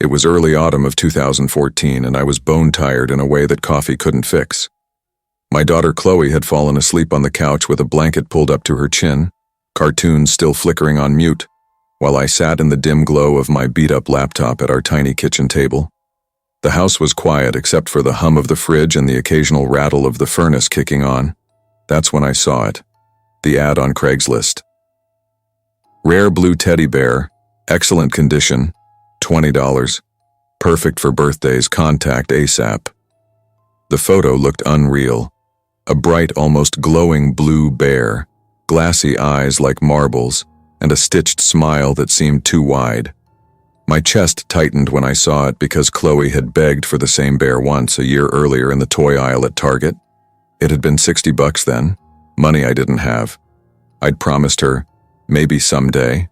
It was early autumn of 2014, and I was bone-tired in a way that coffee couldn't fix. My daughter Chloe had fallen asleep on the couch with a blanket pulled up to her chin, cartoons still flickering on mute, while I sat in the dim glow of my beat-up laptop at our tiny kitchen table. The house was quiet except for the hum of the fridge and the occasional rattle of the furnace kicking on. That's when I saw it. The ad on Craigslist. Rare blue teddy bear, excellent condition, $20. Perfect for birthdays, contact ASAP. The photo looked unreal. A bright, almost glowing blue bear, glassy eyes like marbles, and a stitched smile that seemed too wide. My chest tightened when I saw it because Chloe had begged for the same bear once a year earlier in the toy aisle at Target. It had been $60 then, money I didn't have. I'd promised her, maybe someday,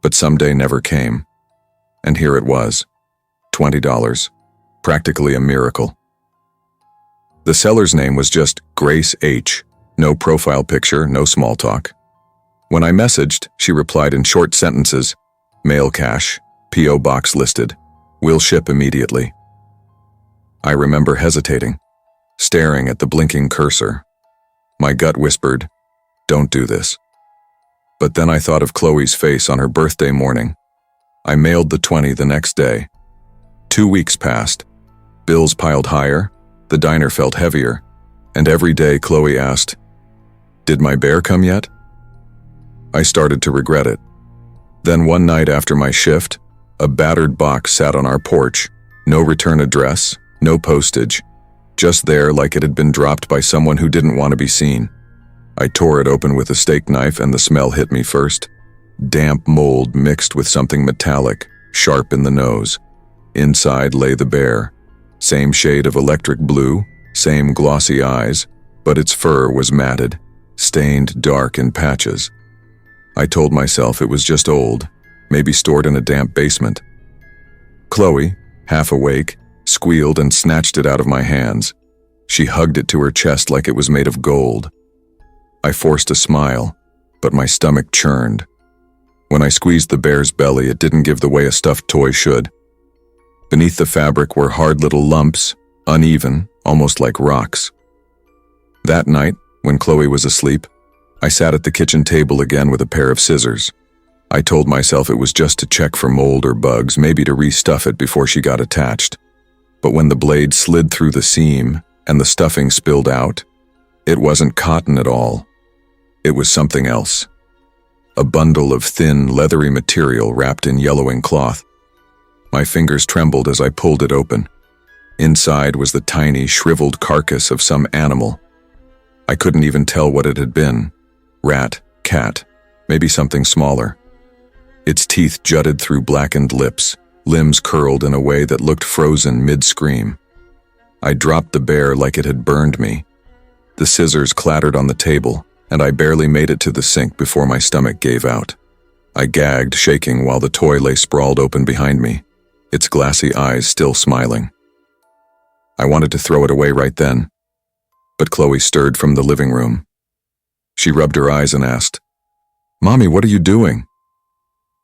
but someday never came. And here it was, $20, practically a miracle. The seller's name was just Grace H., no profile picture, no small talk. When I messaged, she replied in short sentences, mail cash, P.O. box listed, will ship immediately. I remember hesitating, staring at the blinking cursor. My gut whispered, don't do this. But then I thought of Chloe's face on her birthday morning. I mailed the 20 the next day. 2 weeks passed. Bills piled higher, the diner felt heavier, and every day Chloe asked, did my bear come yet? I started to regret it. Then one night after my shift, a battered box sat on our porch, no return address, no postage, just there like it had been dropped by someone who didn't want to be seen. I tore it open with a steak knife and the smell hit me first. Damp mold mixed with something metallic, sharp in the nose. Inside lay the bear. Same shade of electric blue, same glossy eyes, but its fur was matted, stained dark in patches. I told myself it was just old, maybe stored in a damp basement. Chloe, half awake, squealed and snatched it out of my hands. She hugged it to her chest like it was made of gold. I forced a smile, but my stomach churned. When I squeezed the bear's belly, it didn't give the way a stuffed toy should. Beneath the fabric were hard little lumps, uneven, almost like rocks. That night, when Chloe was asleep, I sat at the kitchen table again with a pair of scissors. I told myself it was just to check for mold or bugs, maybe to restuff it before she got attached. But when the blade slid through the seam and the stuffing spilled out, it wasn't cotton at all. It was something else. A bundle of thin, leathery material wrapped in yellowing cloth. My fingers trembled as I pulled it open. Inside was the tiny, shriveled carcass of some animal. I couldn't even tell what it had been. Rat, cat, maybe something smaller. Its teeth jutted through blackened lips, limbs curled in a way that looked frozen mid-scream. I dropped the bear like it had burned me. The scissors clattered on the table, and I barely made it to the sink before my stomach gave out. I gagged, shaking while the toy lay sprawled open behind me, its glassy eyes still smiling. I wanted to throw it away right then, but Chloe stirred from the living room. She rubbed her eyes and asked, "Mommy, what are you doing?"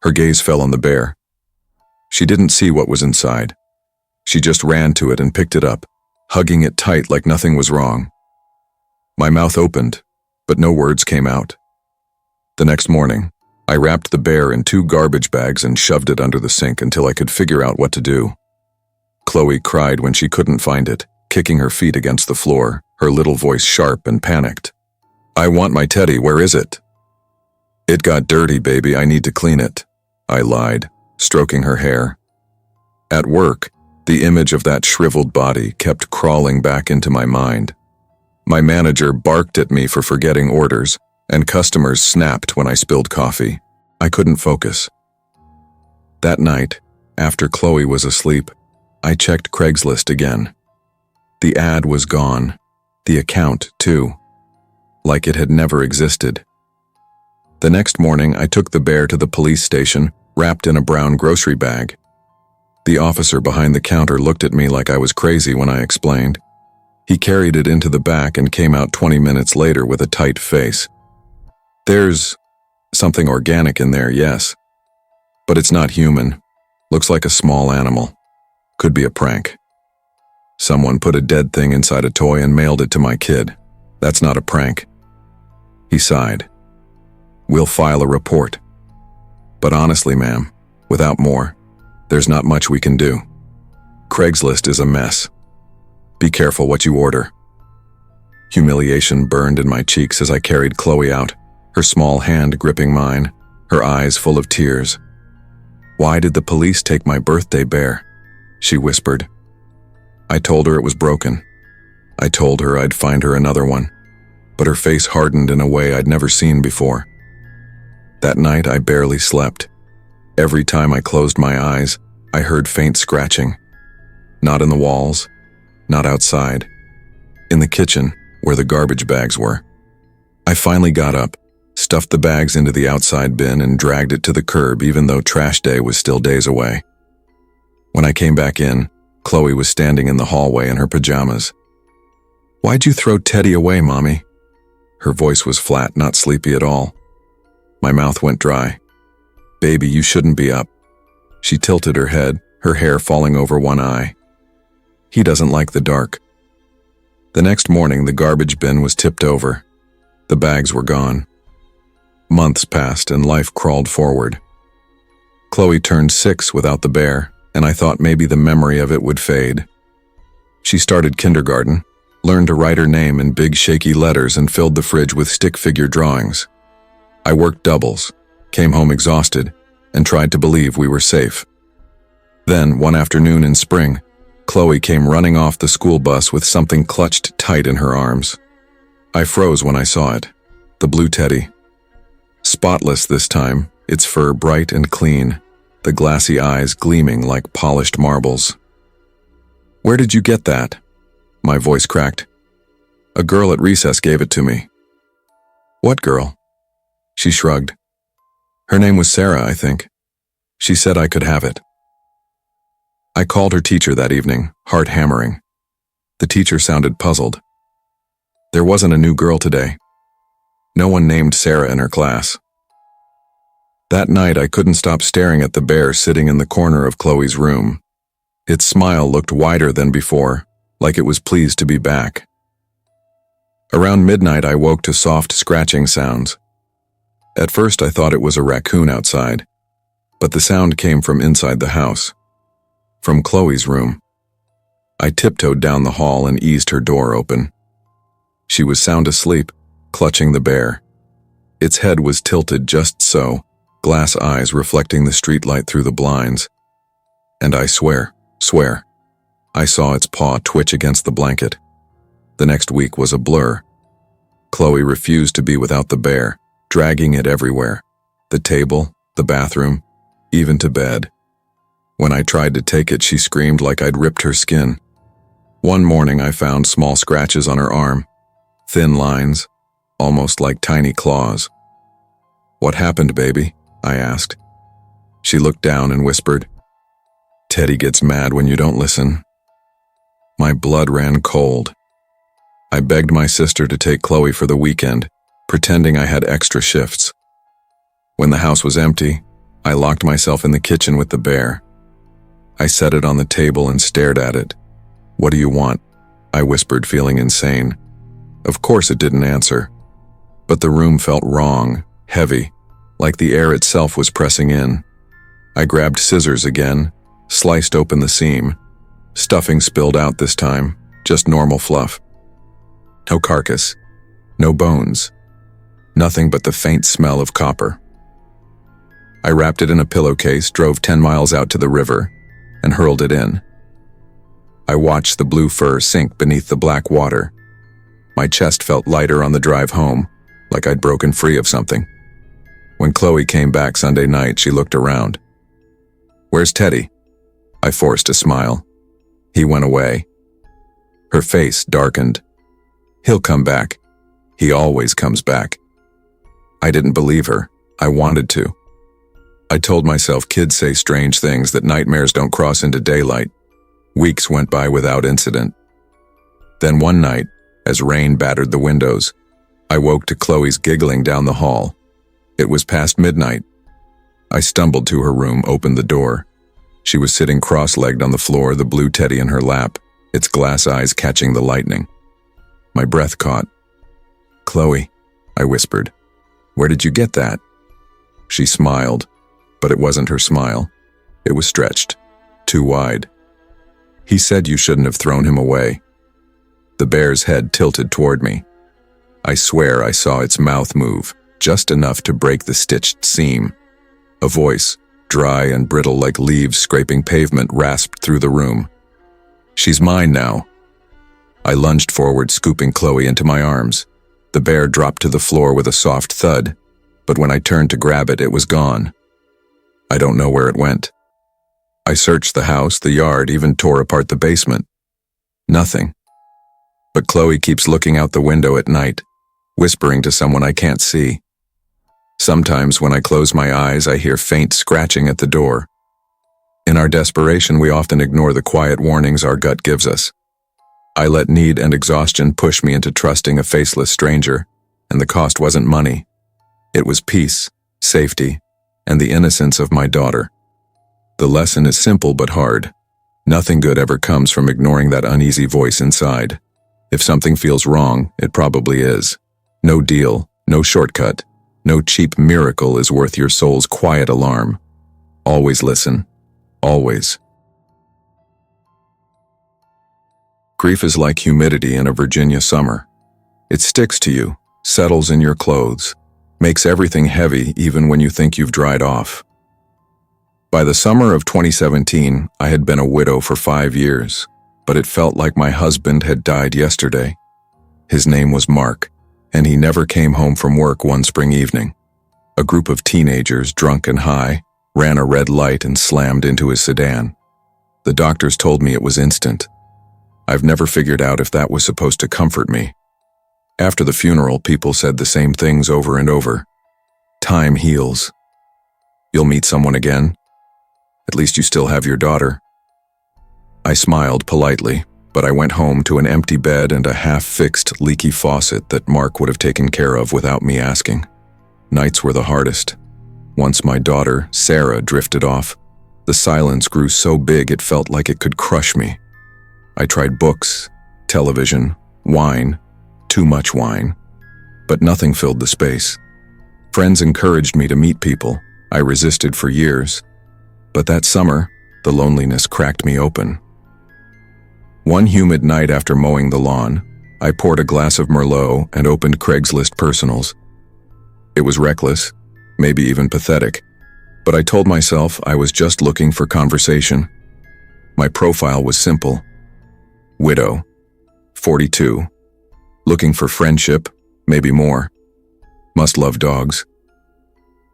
Her gaze fell on the bear. She didn't see what was inside. She just ran to it and picked it up, hugging it tight like nothing was wrong. My mouth opened, but no words came out. The next morning, I wrapped the bear in 2 garbage bags and shoved it under the sink until I could figure out what to do. Chloe cried when she couldn't find it, kicking her feet against the floor, her little voice sharp and panicked. "I want my teddy, where is it?" "It got dirty, baby, I need to clean it," I lied, stroking her hair. At work, the image of that shriveled body kept crawling back into my mind. My manager barked at me for forgetting orders, and customers snapped when I spilled coffee. I couldn't focus. That night, after Chloe was asleep, I checked Craigslist again. The ad was gone. The account, too. Like it had never existed. The next morning, I took the bear to the police station, wrapped in a brown grocery bag. The officer behind the counter looked at me like I was crazy when I explained. He carried it into the back and came out 20 minutes later with a tight face. "There's something organic in there, yes. But it's not human. Looks like a small animal. Could be a prank. Someone put a dead thing inside a toy and mailed it to my kid. That's not a prank. He sighed. We'll file a report. But honestly, ma'am, without more, there's not much we can do. Craigslist is a mess. Be careful what you order. Humiliation burned in my cheeks as I carried Chloe out, her small hand gripping mine, her eyes full of tears. Why did the police take my birthday bear? She whispered. I told her it was broken. I told her I'd find her another one, but her face hardened in a way I'd never seen before. That night I barely slept. Every time I closed my eyes, I heard faint scratching. Not in the walls, not outside. In the kitchen, where the garbage bags were. I finally got up, stuffed the bags into the outside bin and dragged it to the curb even though trash day was still days away. When I came back in, Chloe was standing in the hallway in her pajamas. Why'd you throw Teddy away, Mommy? Her voice was flat, not sleepy at all. My mouth went dry. Baby, you shouldn't be up. She tilted her head, her hair falling over one eye. He doesn't like the dark. The next morning, the garbage bin was tipped over. The bags were gone. Months passed and life crawled forward. Chloe turned 6 without the bear, and I thought maybe the memory of it would fade. She started kindergarten, learned to write her name in big shaky letters and filled the fridge with stick figure drawings. I worked doubles, came home exhausted, and tried to believe we were safe. Then, one afternoon in spring, Chloe came running off the school bus with something clutched tight in her arms. I froze when I saw it. The blue teddy. Spotless this time, its fur bright and clean, the glassy eyes gleaming like polished marbles. Where did you get that? My voice cracked. A girl at recess gave it to me. What girl? She shrugged. Her name was Sarah, I think. She said I could have it. I called her teacher that evening, heart hammering. The teacher sounded puzzled. There wasn't a new girl today. No one named Sarah in her class. That night I couldn't stop staring at the bear sitting in the corner of Chloe's room. Its smile looked wider than before, like it was pleased to be back. Around midnight I woke to soft scratching sounds. At first I thought it was a raccoon outside, but the sound came from inside the house. From Chloe's room. I tiptoed down the hall and eased her door open. She was sound asleep, clutching the bear. Its head was tilted just so, glass eyes reflecting the streetlight through the blinds. And I swear, I saw its paw twitch against the blanket. The next week was a blur. Chloe refused to be without the bear, dragging it everywhere. The table, the bathroom, even to bed. When I tried to take it, she screamed like I'd ripped her skin. One morning I found small scratches on her arm, thin lines, almost like tiny claws. What happened, baby? I asked. She looked down and whispered, Teddy gets mad when you don't listen. My blood ran cold. I begged my sister to take Chloe for the weekend, pretending I had extra shifts. When the house was empty, I locked myself in the kitchen with the bear. I set it on the table and stared at it. What do you want? I whispered, feeling insane. Of course it didn't answer. But the room felt wrong, heavy, like the air itself was pressing in. I grabbed scissors again, sliced open the seam. Stuffing spilled out this time, just normal fluff. No carcass, no bones, nothing but the faint smell of copper. I wrapped it in a pillowcase, drove 10 miles out to the river, and hurled it in. I watched the blue fur sink beneath the black water. My chest felt lighter on the drive home, like I'd broken free of something. When Chloe came back Sunday night, she looked around. Where's Teddy? I forced a smile. He went away. Her face darkened. He'll come back. He always comes back. I didn't believe her. I wanted to. I told myself kids say strange things, that nightmares don't cross into daylight. Weeks went by without incident. Then one night, as rain battered the windows, I woke to Chloe's giggling down the hall. It was past midnight. I stumbled to her room, opened the door. She was sitting cross-legged on the floor, the blue teddy in her lap, its glass eyes catching the lightning. My breath caught. "Chloe," I whispered. "Where did you get that?" She smiled, but it wasn't her smile. It was stretched, too wide. "He said you shouldn't have thrown him away." The bear's head tilted toward me. I swear I saw its mouth move, just enough to break the stitched seam. A voice, dry and brittle like leaves scraping pavement, rasped through the room. "She's mine now." I lunged forward, scooping Chloe into my arms. The bear dropped to the floor with a soft thud, but when I turned to grab it, it was gone. I don't know where it went. I searched the house, the yard, even tore apart the basement. Nothing. But Chloe keeps looking out the window at night, whispering to someone I can't see. Sometimes when I close my eyes, I hear faint scratching at the door. In our desperation, we often ignore the quiet warnings our gut gives us. I let need and exhaustion push me into trusting a faceless stranger, and the cost wasn't money. It was peace, safety, and the innocence of my daughter. The lesson is simple but hard. Nothing good ever comes from ignoring that uneasy voice inside. If something feels wrong, it probably is. No deal, no shortcut, no cheap miracle is worth your soul's quiet alarm. Always listen. Always. Grief is like humidity in a Virginia summer. It sticks to you, settles in your clothes, makes everything heavy even when you think you've dried off. By the summer of 2017, I had been a widow for 5 years, but it felt like my husband had died yesterday. His name was Mark, and he never came home from work one spring evening. A group of teenagers, drunk and high, ran a red light and slammed into his sedan. The doctors told me it was instant. I've never figured out if that was supposed to comfort me. After the funeral, people said the same things over and over. Time heals. You'll meet someone again. At least you still have your daughter. I smiled politely, but I went home to an empty bed and a half-fixed, leaky faucet that Mark would have taken care of without me asking. Nights were the hardest. Once my daughter, Sarah, drifted off, the silence grew so big it felt like it could crush me. I tried books, television, wine, too much wine, but nothing filled the space. Friends encouraged me to meet people. I resisted for years, but that summer, the loneliness cracked me open. One humid night after mowing the lawn, I poured a glass of Merlot and opened Craigslist personals. It was reckless, maybe even pathetic, but I told myself I was just looking for conversation. My profile was simple. Widow, 42, looking for friendship, maybe more. Must love dogs.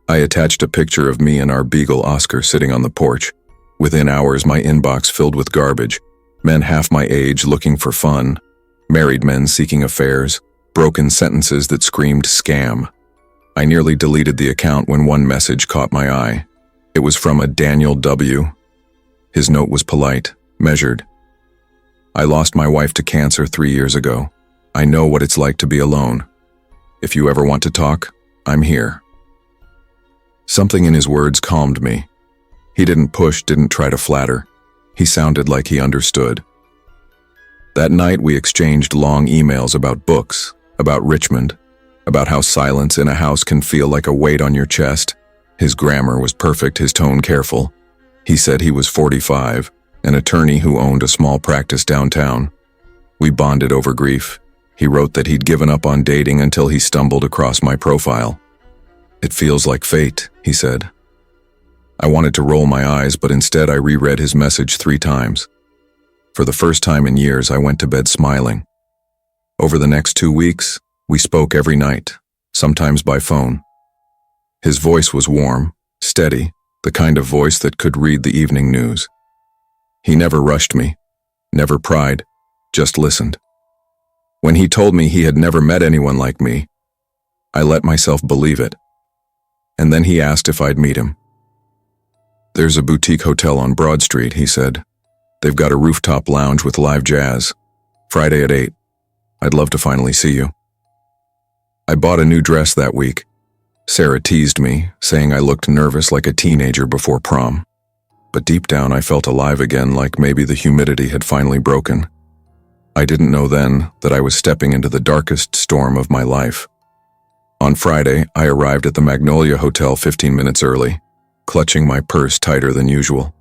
I attached a picture of me and our beagle Oscar sitting on the porch. Within hours, my inbox filled with garbage. Men half my age looking for fun. Married men seeking affairs. Broken sentences that screamed scam. I nearly deleted the account when one message caught my eye. It was from a Daniel W. His note was polite, measured. I lost my wife to cancer 3 years ago. I know what it's like to be alone. If you ever want to talk, I'm here. Something in his words calmed me. He didn't push, didn't try to flatter. He sounded like he understood. That night we exchanged long emails about books, about Richmond, about how silence in a house can feel like a weight on your chest. His grammar was perfect, his tone careful. He said he was 45, an attorney who owned a small practice downtown. We bonded over grief. He wrote that he'd given up on dating until he stumbled across my profile. It feels like fate, he said. I wanted to roll my eyes, but instead I reread his message 3 times. For the first time in years, I went to bed smiling. Over the next 2 weeks, we spoke every night, sometimes by phone. His voice was warm, steady, the kind of voice that could read the evening news. He never rushed me, never pried, just listened. When he told me he had never met anyone like me, I let myself believe it. And then he asked if I'd meet him. There's a boutique hotel on Broad Street, he said. They've got a rooftop lounge with live jazz. Friday at 8. I'd love to finally see you. I bought a new dress that week. Sarah teased me, saying I looked nervous like a teenager before prom. but deep down I felt alive again, like maybe the humidity had finally broken. I didn't know then that I was stepping into the darkest storm of my life. On Friday, I arrived at the Magnolia Hotel 15 minutes early, clutching my purse tighter than usual.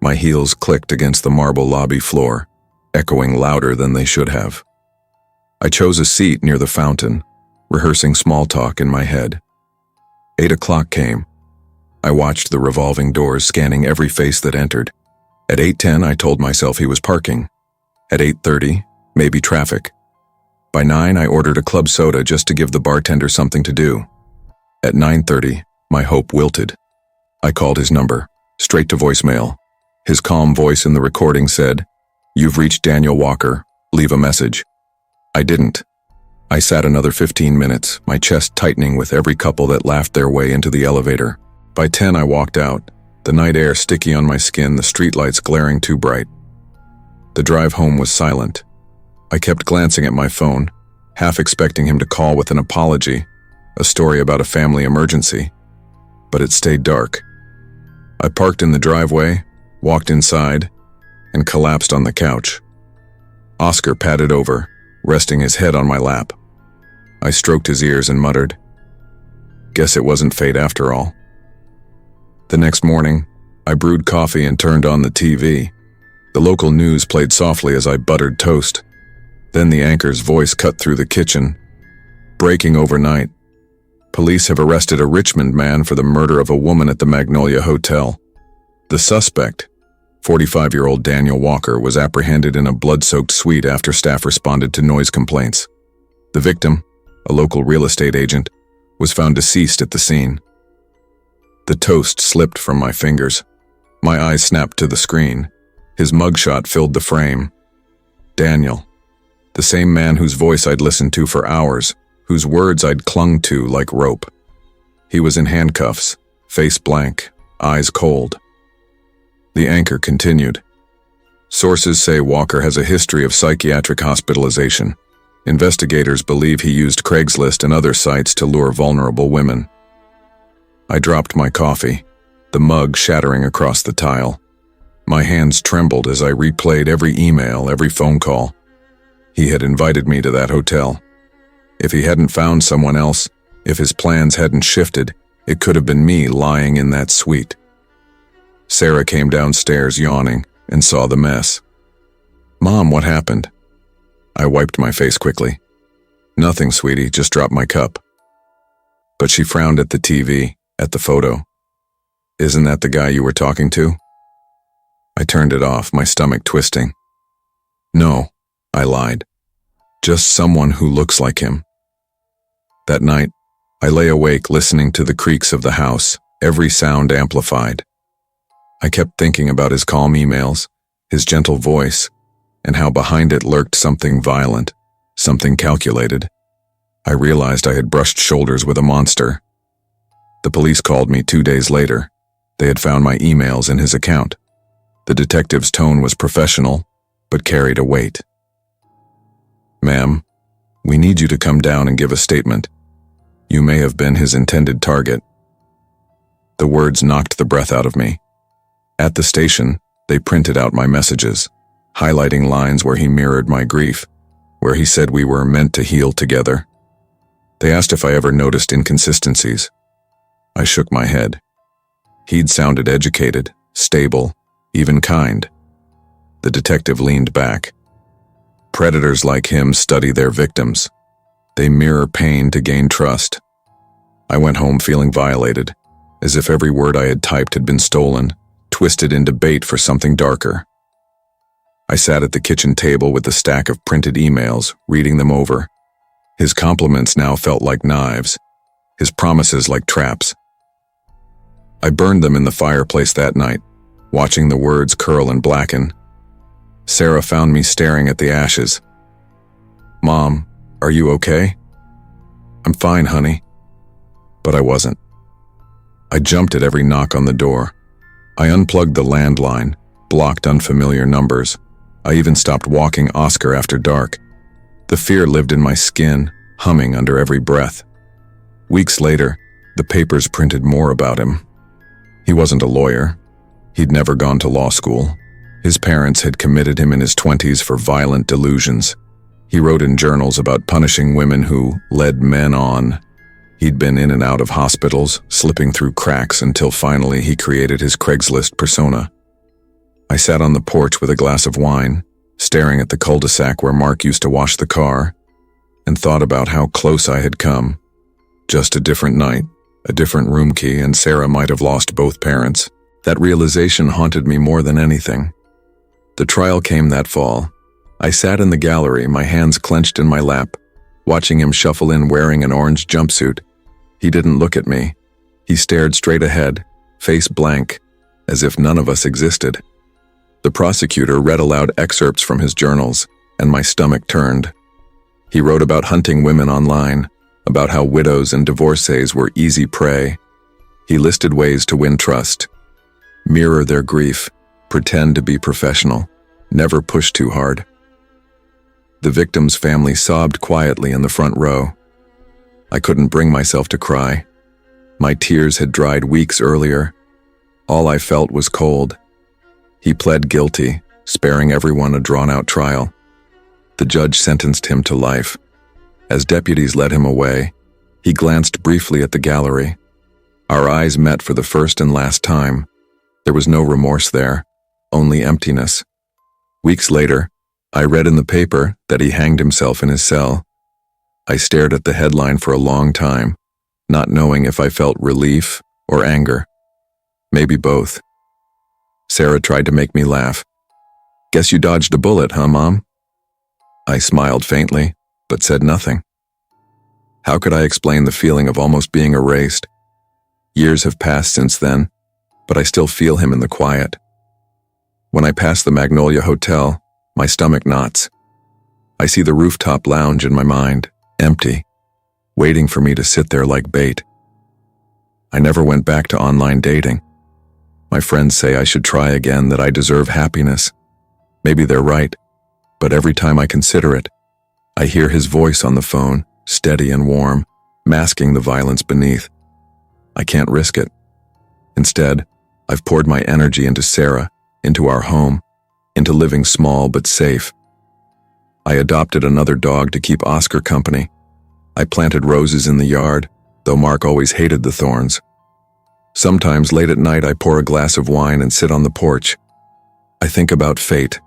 My heels clicked against the marble lobby floor, echoing louder than they should have. I chose a seat near the fountain, rehearsing small talk in my head. 8 o'clock came. I watched the revolving doors, scanning every face that entered. At 8:10, I told myself he was parking. At 8:30, maybe traffic. By 9, I ordered a club soda just to give the bartender something to do. At 9:30, my hope wilted. I called his number, straight to voicemail. His calm voice in the recording said, "You've reached Daniel Walker. Leave a message." I didn't. I sat another 15 minutes, my chest tightening with every couple that laughed their way into the elevator. By 10, I walked out, the night air sticky on my skin, the streetlights glaring too bright. The drive home was silent. I kept glancing at my phone, half expecting him to call with an apology, a story about a family emergency. But it stayed dark. I parked in the driveway, walked inside, and collapsed on the couch. Oscar padded over, resting his head on my lap. I stroked his ears and muttered, "Guess it wasn't fate after all." The next morning, I brewed coffee and turned on the TV. The local news played softly as I buttered toast. Then the anchor's voice cut through the kitchen. "Breaking overnight. Police have arrested a Richmond man for the murder of a woman at the Magnolia Hotel. The suspect, 45-year-old Daniel Walker, was apprehended in a blood-soaked suite after staff responded to noise complaints. The victim, a local real estate agent, was found deceased at the scene." The toast slipped from my fingers. My eyes snapped to the screen. His mugshot filled the frame. Daniel, the same man whose voice I'd listened to for hours, whose words I'd clung to like rope. He was in handcuffs, face blank, eyes cold. The anchor continued. "Sources say Walker has a history of psychiatric hospitalization. Investigators believe he used Craigslist and other sites to lure vulnerable women." I dropped my coffee, the mug shattering across the tile. My hands trembled as I replayed every email, every phone call. He had invited me to that hotel. If he hadn't found someone else, if his plans hadn't shifted, it could have been me lying in that suite. Sarah came downstairs yawning and saw the mess. "Mom, what happened?" I wiped my face quickly. "Nothing, sweetie, just dropped my cup." But she frowned at the TV, at the photo. "Isn't that the guy you were talking to?" I turned it off, my stomach twisting. "No," I lied. "Just someone who looks like him." That night, I lay awake listening to the creaks of the house, every sound amplified. I kept thinking about his calm emails, his gentle voice, and how behind it lurked something violent, something calculated. I realized I had brushed shoulders with a monster. The police called me 2 days later. They had found my emails in his account. The detective's tone was professional, but carried a weight. "Ma'am, we need you to come down and give a statement. You may have been his intended target." The words knocked the breath out of me. At the station, they printed out my messages, highlighting lines where he mirrored my grief, where he said we were meant to heal together. They asked if I ever noticed inconsistencies. I shook my head. He'd sounded educated, stable, even kind. The detective leaned back. "Predators like him study their victims. They mirror pain to gain trust." I went home feeling violated, as if every word I had typed had been stolen, twisted into bait for something darker. I sat at the kitchen table with the stack of printed emails, reading them over. His compliments now felt like knives, his promises like traps. I burned them in the fireplace that night, watching the words curl and blacken. Sarah found me staring at the ashes. "Mom, are you okay?" "I'm fine, honey." But I wasn't. I jumped at every knock on the door. I unplugged the landline, blocked unfamiliar numbers. I even stopped walking Oscar after dark. The fear lived in my skin, humming under every breath. Weeks later, the papers printed more about him. He wasn't a lawyer. He'd never gone to law school. His parents had committed him in his 20s for violent delusions. He wrote in journals about punishing women who led men on. He'd been in and out of hospitals, slipping through cracks until finally he created his Craigslist persona. I sat on the porch with a glass of wine, staring at the cul-de-sac where Mark used to wash the car, and thought about how close I had come. Just a different night, a different room key, and Sarah might have lost both parents. That realization haunted me more than anything. The trial came that fall. I sat in the gallery, my hands clenched in my lap, watching him shuffle in wearing an orange jumpsuit. He didn't look at me. He stared straight ahead, face blank, as if none of us existed. The prosecutor read aloud excerpts from his journals, and my stomach turned. He wrote about hunting women online, about how widows and divorcees were easy prey. He listed ways to win trust. Mirror their grief, pretend to be professional, never push too hard. The victim's family sobbed quietly in the front row. I couldn't bring myself to cry. My tears had dried weeks earlier. All I felt was cold. He pled guilty, sparing everyone a drawn-out trial. The judge sentenced him to life. As deputies led him away, he glanced briefly at the gallery. Our eyes met for the first and last time. There was no remorse there, only emptiness. Weeks later, I read in the paper that he hanged himself in his cell. I stared at the headline for a long time, not knowing if I felt relief or anger. Maybe both. Sarah tried to make me laugh. "Guess you dodged a bullet, huh, Mom?" I smiled faintly, but said nothing. How could I explain the feeling of almost being erased? Years have passed since then, but I still feel him in the quiet. When I pass the Magnolia Hotel, my stomach knots. I see the rooftop lounge in my mind, empty, waiting for me to sit there like bait. I never went back to online dating. My friends say I should try again, that I deserve happiness. Maybe they're right, but every time I consider it, I hear his voice on the phone, steady and warm, masking the violence beneath. I can't risk it. Instead, I've poured my energy into Sarah, into our home, into living small but safe. I adopted another dog to keep Oscar company. I planted roses in the yard, though Mark always hated the thorns. Sometimes late at night I pour a glass of wine and sit on the porch. I think about fate,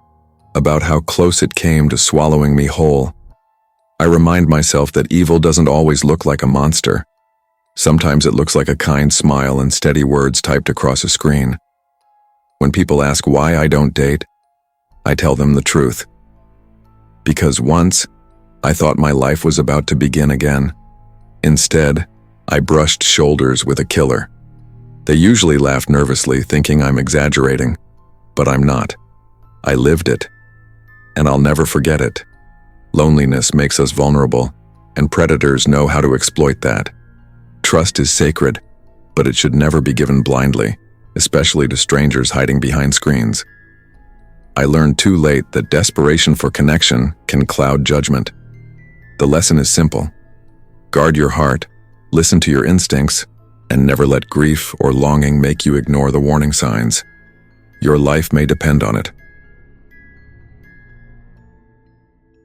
about how close it came to swallowing me whole. I remind myself that evil doesn't always look like a monster. Sometimes it looks like a kind smile and steady words typed across a screen. When people ask why I don't date, I tell them the truth. Because once, I thought my life was about to begin again. Instead, I brushed shoulders with a killer. They usually laugh nervously, thinking I'm exaggerating, but I'm not. I lived it, and I'll never forget it. Loneliness makes us vulnerable, and predators know how to exploit that. Trust is sacred, but it should never be given blindly, especially to strangers hiding behind screens. I learned too late that desperation for connection can cloud judgment. The lesson is simple. Guard your heart, listen to your instincts, and never let grief or longing make you ignore the warning signs. Your life may depend on it.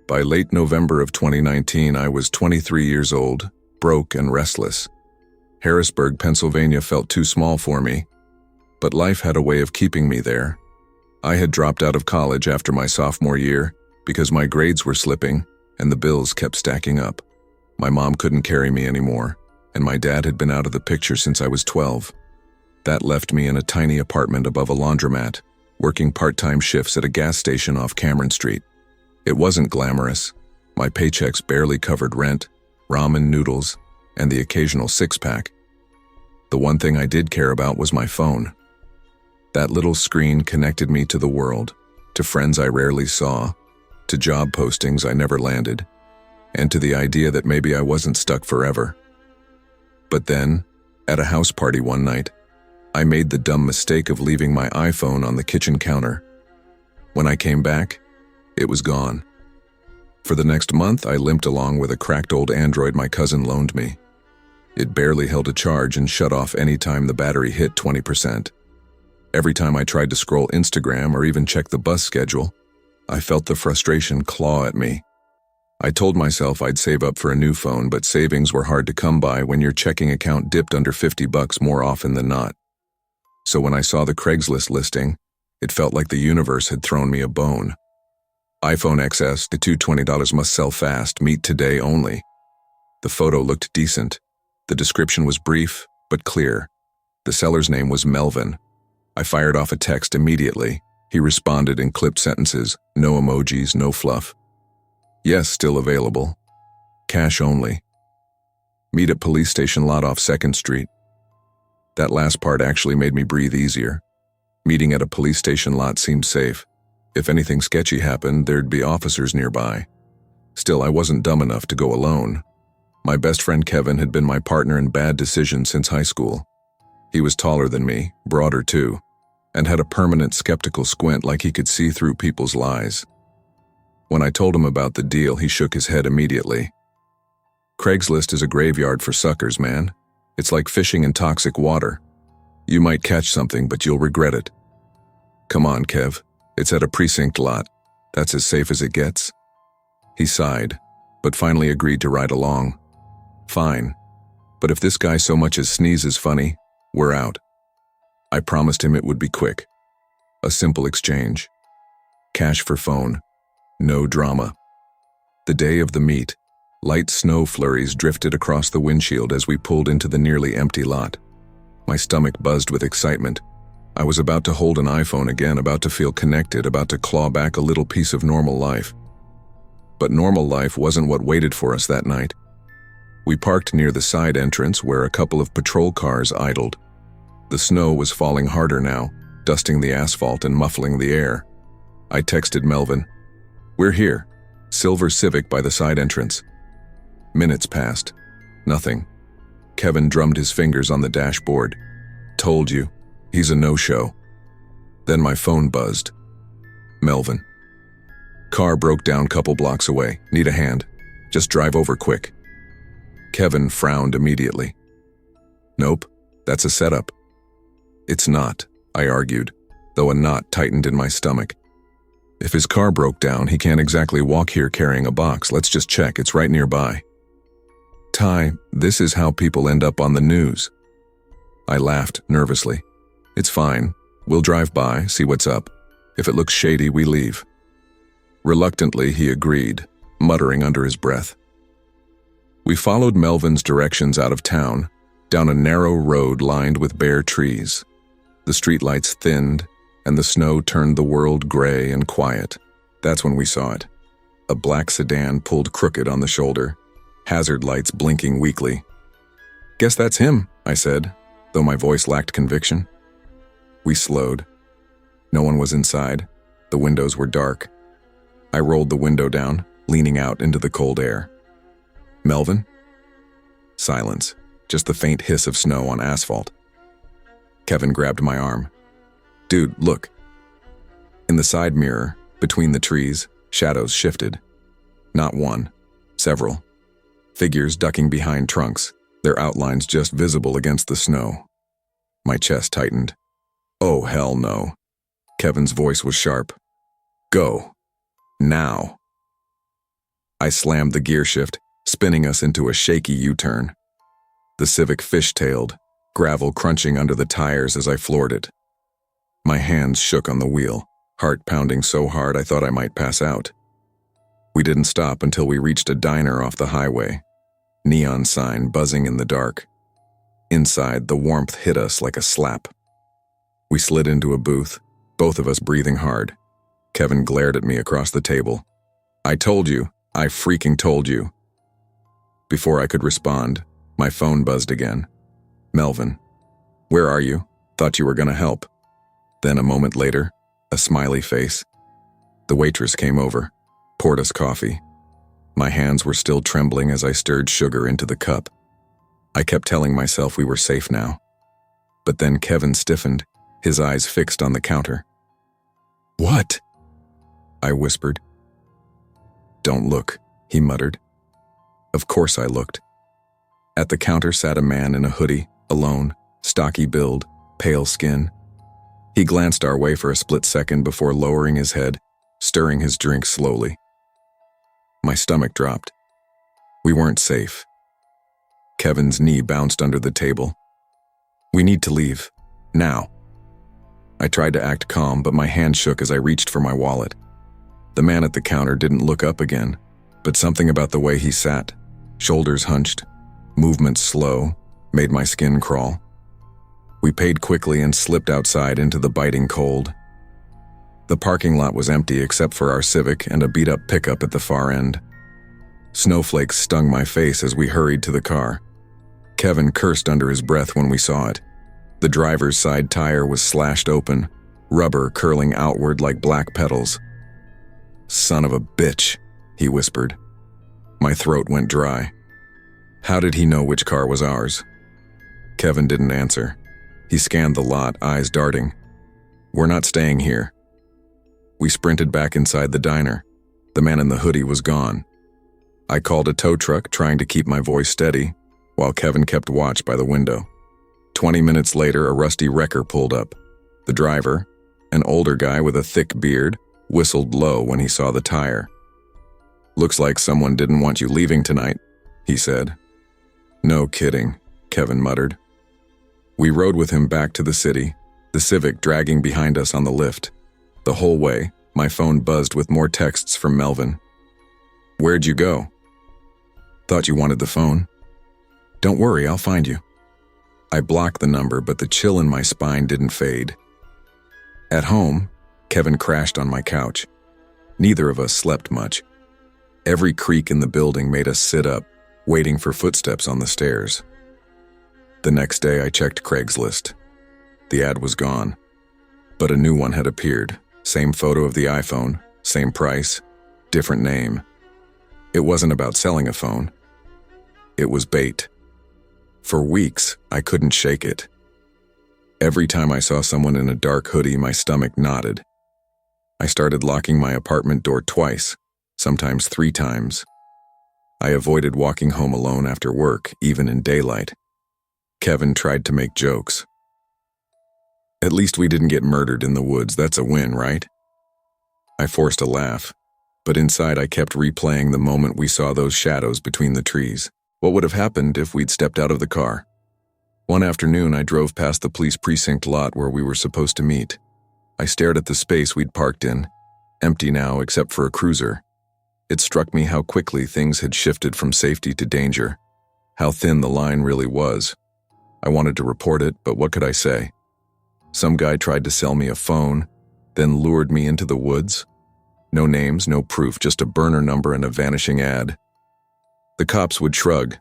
By late November of 2019, I was 23 years old, broke and restless. Harrisburg, Pennsylvania felt too small for me, but life had a way of keeping me there. I had dropped out of college after my sophomore year because my grades were slipping and the bills kept stacking up. My mom couldn't carry me anymore, and my dad had been out of the picture since I was 12. That left me in a tiny apartment above a laundromat, working part-time shifts at a gas station off Cameron Street. It wasn't glamorous. My paychecks barely covered rent, ramen noodles, and the occasional six-pack. The one thing I did care about was my phone. That little screen connected me to the world, to friends I rarely saw, to job postings I never landed, and to the idea that maybe I wasn't stuck forever. But then, at a house party one night, I made the dumb mistake of leaving my iPhone on the kitchen counter. When I came back, it was gone. For the next month, I limped along with a cracked old Android my cousin loaned me. It barely held a charge and shut off any time the battery hit 20%. Every time I tried to scroll Instagram or even check the bus schedule, I felt the frustration claw at me. I told myself I'd save up for a new phone, but savings were hard to come by when your checking account dipped under $50 more often than not. So when I saw the Craigslist listing, it felt like the universe had thrown me a bone. iPhone XS to $220 must sell fast, meet today only. The photo looked decent. The description was brief, but clear. The seller's name was Melvin. I fired off a text immediately. He responded in clipped sentences, no emojis, no fluff. Yes, still available. Cash only. Meet at police station lot off 2nd Street. That last part actually made me breathe easier. Meeting at a police station lot seemed safe. If anything sketchy happened, there'd be officers nearby. Still, I wasn't dumb enough to go alone. My best friend Kevin had been my partner in bad decisions since high school. He was taller than me, broader too, and had a permanent skeptical squint like he could see through people's lies. When I told him about the deal, he shook his head immediately. Craigslist is a graveyard for suckers, man. It's like fishing in toxic water. You might catch something, but you'll regret it. Come on, Kev. It's at a precinct lot. That's as safe as it gets. He sighed, but finally agreed to ride along. Fine. But if this guy so much as sneezes funny, we're out. I promised him it would be quick. A simple exchange. Cash for phone. No drama. The day of the meet, light snow flurries drifted across the windshield as we pulled into the nearly empty lot. My stomach buzzed with excitement. I was about to hold an iPhone again, about to feel connected, about to claw back a little piece of normal life. But normal life wasn't what waited for us that night. We parked near the side entrance where a couple of patrol cars idled. The snow was falling harder now, dusting the asphalt and muffling the air. I texted Melvin. We're here. Silver Civic by the side entrance. Minutes passed. Nothing. Kevin drummed his fingers on the dashboard. Told you. He's a no-show. Then my phone buzzed. Melvin. Car broke down couple blocks away. Need a hand. Just drive over quick. Kevin frowned immediately. Nope, that's a setup. It's not, I argued, though a knot tightened in my stomach. If his car broke down, he can't exactly walk here carrying a box. Let's just check, it's right nearby. Ty, this is how people end up on the news. I laughed nervously. It's fine. We'll drive by, see what's up. If it looks shady, we leave. Reluctantly, he agreed, muttering under his breath. We followed Melvin's directions out of town, down a narrow road lined with bare trees. The streetlights thinned, and the snow turned the world gray and quiet. That's when we saw it. A black sedan pulled crooked on the shoulder, hazard lights blinking weakly. Guess that's him, I said, though my voice lacked conviction. We slowed. No one was inside. The windows were dark. I rolled the window down, leaning out into the cold air. Melvin? Silence, just the faint hiss of snow on asphalt. Kevin grabbed my arm. Dude, look. In the side mirror, between the trees, shadows shifted. Not one, several. Figures ducking behind trunks, their outlines just visible against the snow. My chest tightened. Oh, hell no. Kevin's voice was sharp. Go. Now. I slammed the gear shift, spinning us into a shaky U-turn. The Civic fishtailed, gravel crunching under the tires as I floored it. My hands shook on the wheel, heart pounding so hard I thought I might pass out. We didn't stop until we reached a diner off the highway, neon sign buzzing in the dark. Inside, the warmth hit us like a slap. We slid into a booth, both of us breathing hard. Kevin glared at me across the table. I told you. I freaking told you. Before I could respond, my phone buzzed again. Melvin. Where are you? Thought you were gonna help. Then a moment later, a smiley face. The waitress came over, poured us coffee. My hands were still trembling as I stirred sugar into the cup. I kept telling myself we were safe now. But then Kevin stiffened, his eyes fixed on the counter. What? I whispered. Don't look, he muttered. Of course I looked. At the counter sat a man in a hoodie, alone, stocky build, pale skin. He glanced our way for a split second before lowering his head, stirring his drink slowly. My stomach dropped. We weren't safe. Kevin's knee bounced under the table. We need to leave. Now. I tried to act calm, but my hand shook as I reached for my wallet. The man at the counter didn't look up again, but something about the way he sat, shoulders hunched, movements slow, made my skin crawl. We paid quickly and slipped outside into the biting cold. The parking lot was empty except for our Civic and a beat-up pickup at the far end. Snowflakes stung my face as we hurried to the car. Kevin cursed under his breath when we saw it. The driver's side tire was slashed open, rubber curling outward like black petals. "Son of a bitch," he whispered. My throat went dry. How did he know which car was ours? Kevin didn't answer. He scanned the lot, eyes darting. "We're not staying here." We sprinted back inside the diner. The man in the hoodie was gone. I called a tow truck, trying to keep my voice steady, while Kevin kept watch by the window. 20 minutes later, a rusty wrecker pulled up. The driver, an older guy with a thick beard, whistled low when he saw the tire. "Looks like someone didn't want you leaving tonight," he said. "No kidding," Kevin muttered. We rode with him back to the city, the Civic dragging behind us on the lift. The whole way, my phone buzzed with more texts from Melvin. "Where'd you go?" "Thought you wanted the phone." "Don't worry, I'll find you." I blocked the number, but the chill in my spine didn't fade. At home, Kevin crashed on my couch. Neither of us slept much. Every creak in the building made us sit up, waiting for footsteps on the stairs. The next day I checked Craigslist. The ad was gone, but a new one had appeared. Same photo of the iPhone, same price, different name. It wasn't about selling a phone. It was bait. For weeks, I couldn't shake it. Every time I saw someone in a dark hoodie, my stomach knotted. I started locking my apartment door twice, sometimes 3 times. I avoided walking home alone after work, even in daylight. Kevin tried to make jokes. "At least we didn't get murdered in the woods, that's a win, right?" I forced a laugh, but inside I kept replaying the moment we saw those shadows between the trees. What would have happened if we'd stepped out of the car? One afternoon, I drove past the police precinct lot where we were supposed to meet. I stared at the space we'd parked in, empty now except for a cruiser. It struck me how quickly things had shifted from safety to danger, how thin the line really was. I wanted to report it, but what could I say? Some guy tried to sell me a phone, then lured me into the woods. No names, no proof, just a burner number and a vanishing ad. The cops would shrug.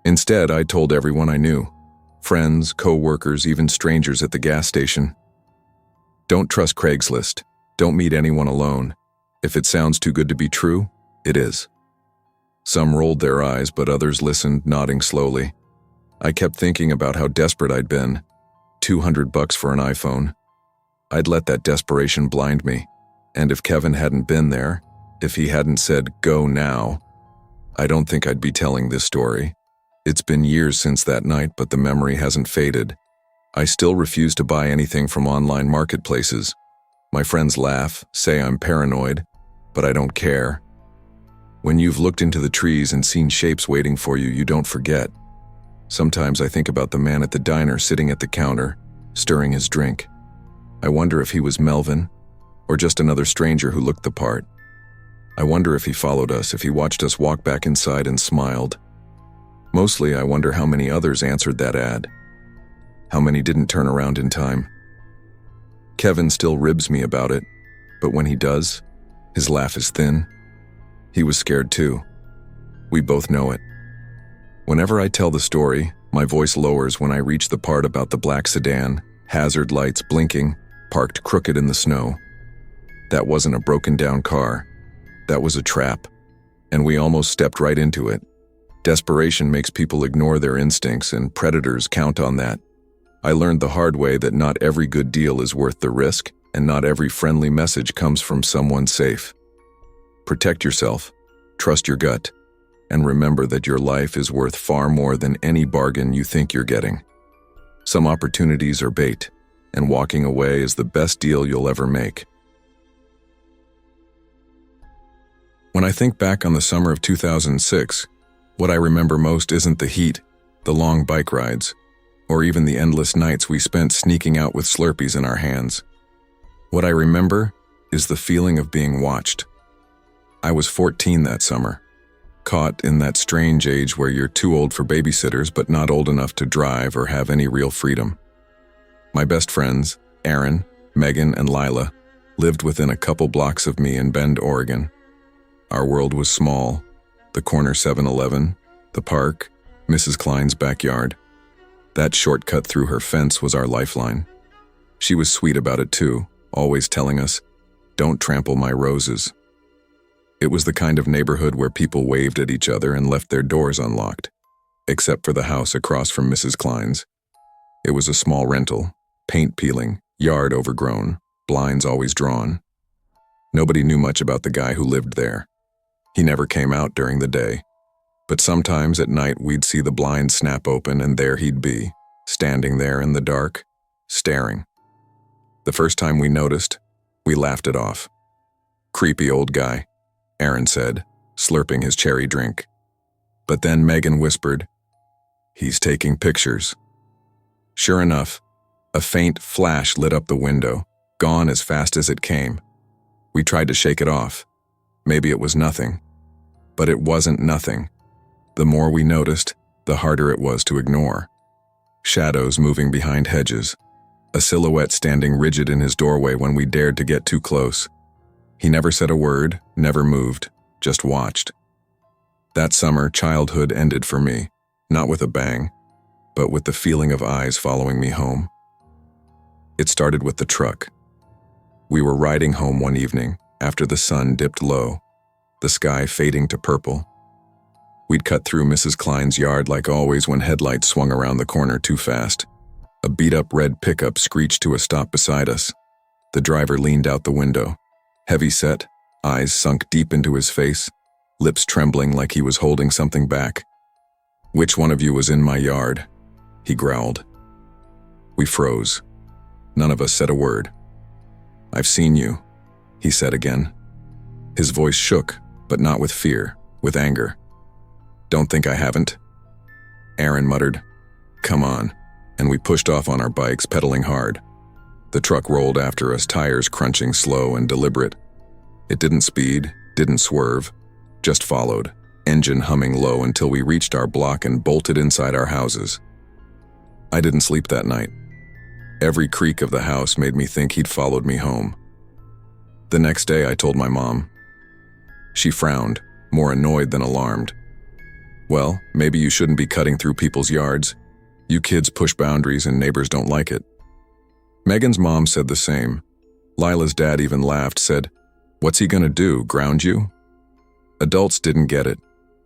Instead, I told everyone I knew. Friends, co-workers, even strangers at the gas station. Don't trust Craigslist. Don't meet anyone alone. If it sounds too good to be true, it is. Some rolled their eyes, but others listened, nodding slowly. I kept thinking about how desperate I'd been. $200 for an iPhone. I'd let that desperation blind me. And if Kevin hadn't been there, if he hadn't said, "Go now," I don't think I'd be telling this story. It's been years since that night, but the memory hasn't faded. I still refuse to buy anything from online marketplaces. My friends laugh, say I'm paranoid, but I don't care. When you've looked into the trees and seen shapes waiting for you, you don't forget. Sometimes I think about the man at the diner sitting at the counter, stirring his drink. I wonder if he was Melvin, or just another stranger who looked the part. I wonder if he followed us, if he watched us walk back inside and smiled. Mostly, I wonder how many others answered that ad. How many didn't turn around in time. Kevin still ribs me about it, but when he does, his laugh is thin. He was scared too. We both know it. Whenever I tell the story, my voice lowers when I reach the part about the black sedan, hazard lights blinking, parked crooked in the snow. That wasn't a broken down car. That was a trap. And we almost stepped right into it. Desperation makes people ignore their instincts, and predators count on that. I learned the hard way that not every good deal is worth the risk, and not every friendly message comes from someone safe. Protect yourself, trust your gut, and remember that your life is worth far more than any bargain you think you're getting. Some opportunities are bait, and walking away is the best deal you'll ever make. When I think back on the summer of 2006, what I remember most isn't the heat, the long bike rides, or even the endless nights we spent sneaking out with Slurpees in our hands. What I remember is the feeling of being watched. I was 14 that summer, caught in that strange age where you're too old for babysitters but not old enough to drive or have any real freedom. My best friends, Aaron, Megan, and Lila, lived within a couple blocks of me in Bend, Oregon. Our world was small: the corner 7-Eleven, the park, Mrs. Klein's backyard. That shortcut through her fence was our lifeline. She was sweet about it too, always telling us, "Don't trample my roses." It was the kind of neighborhood where people waved at each other and left their doors unlocked, except for the house across from Mrs. Klein's. It was a small rental, paint peeling, yard overgrown, blinds always drawn. Nobody knew much about the guy who lived there. He never came out during the day, but sometimes at night we'd see the blinds snap open and there he'd be, standing there in the dark, staring. The first time we noticed, we laughed it off. "Creepy old guy," Aaron said, slurping his cherry drink. But then Megan whispered, "He's taking pictures." Sure enough, a faint flash lit up the window, gone as fast as it came. We tried to shake it off. Maybe it was nothing. But it wasn't nothing. The more we noticed, the harder it was to ignore. Shadows moving behind hedges, a silhouette standing rigid in his doorway when we dared to get too close. He never said a word, never moved, just watched. That summer, childhood ended for me, not with a bang, but with the feeling of eyes following me home. It started with the truck. We were riding home one evening, after the sun dipped low, the sky fading to purple. We'd cut through Mrs. Klein's yard like always when headlights swung around the corner too fast. A beat-up red pickup screeched to a stop beside us. The driver leaned out the window, heavy-set, eyes sunk deep into his face, lips trembling like he was holding something back. "Which one of you was in my yard?" he growled. We froze. None of us said a word. "I've seen you," he said again. His voice shook, but not with fear, with anger. "Don't think I haven't." Aaron muttered, "Come on," and we pushed off on our bikes, pedaling hard. The truck rolled after us, tires crunching, slow and deliberate. It didn't speed, didn't swerve, just followed, engine humming low until we reached our block and bolted inside our houses. I didn't sleep that night. Every creak of the house made me think he'd followed me home. The next day I told my mom. She frowned, more annoyed than alarmed. "Well, maybe you shouldn't be cutting through people's yards. You kids push boundaries and neighbors don't like it." Megan's mom said the same. Lila's dad even laughed, said, "What's he gonna do, ground you?" Adults didn't get it.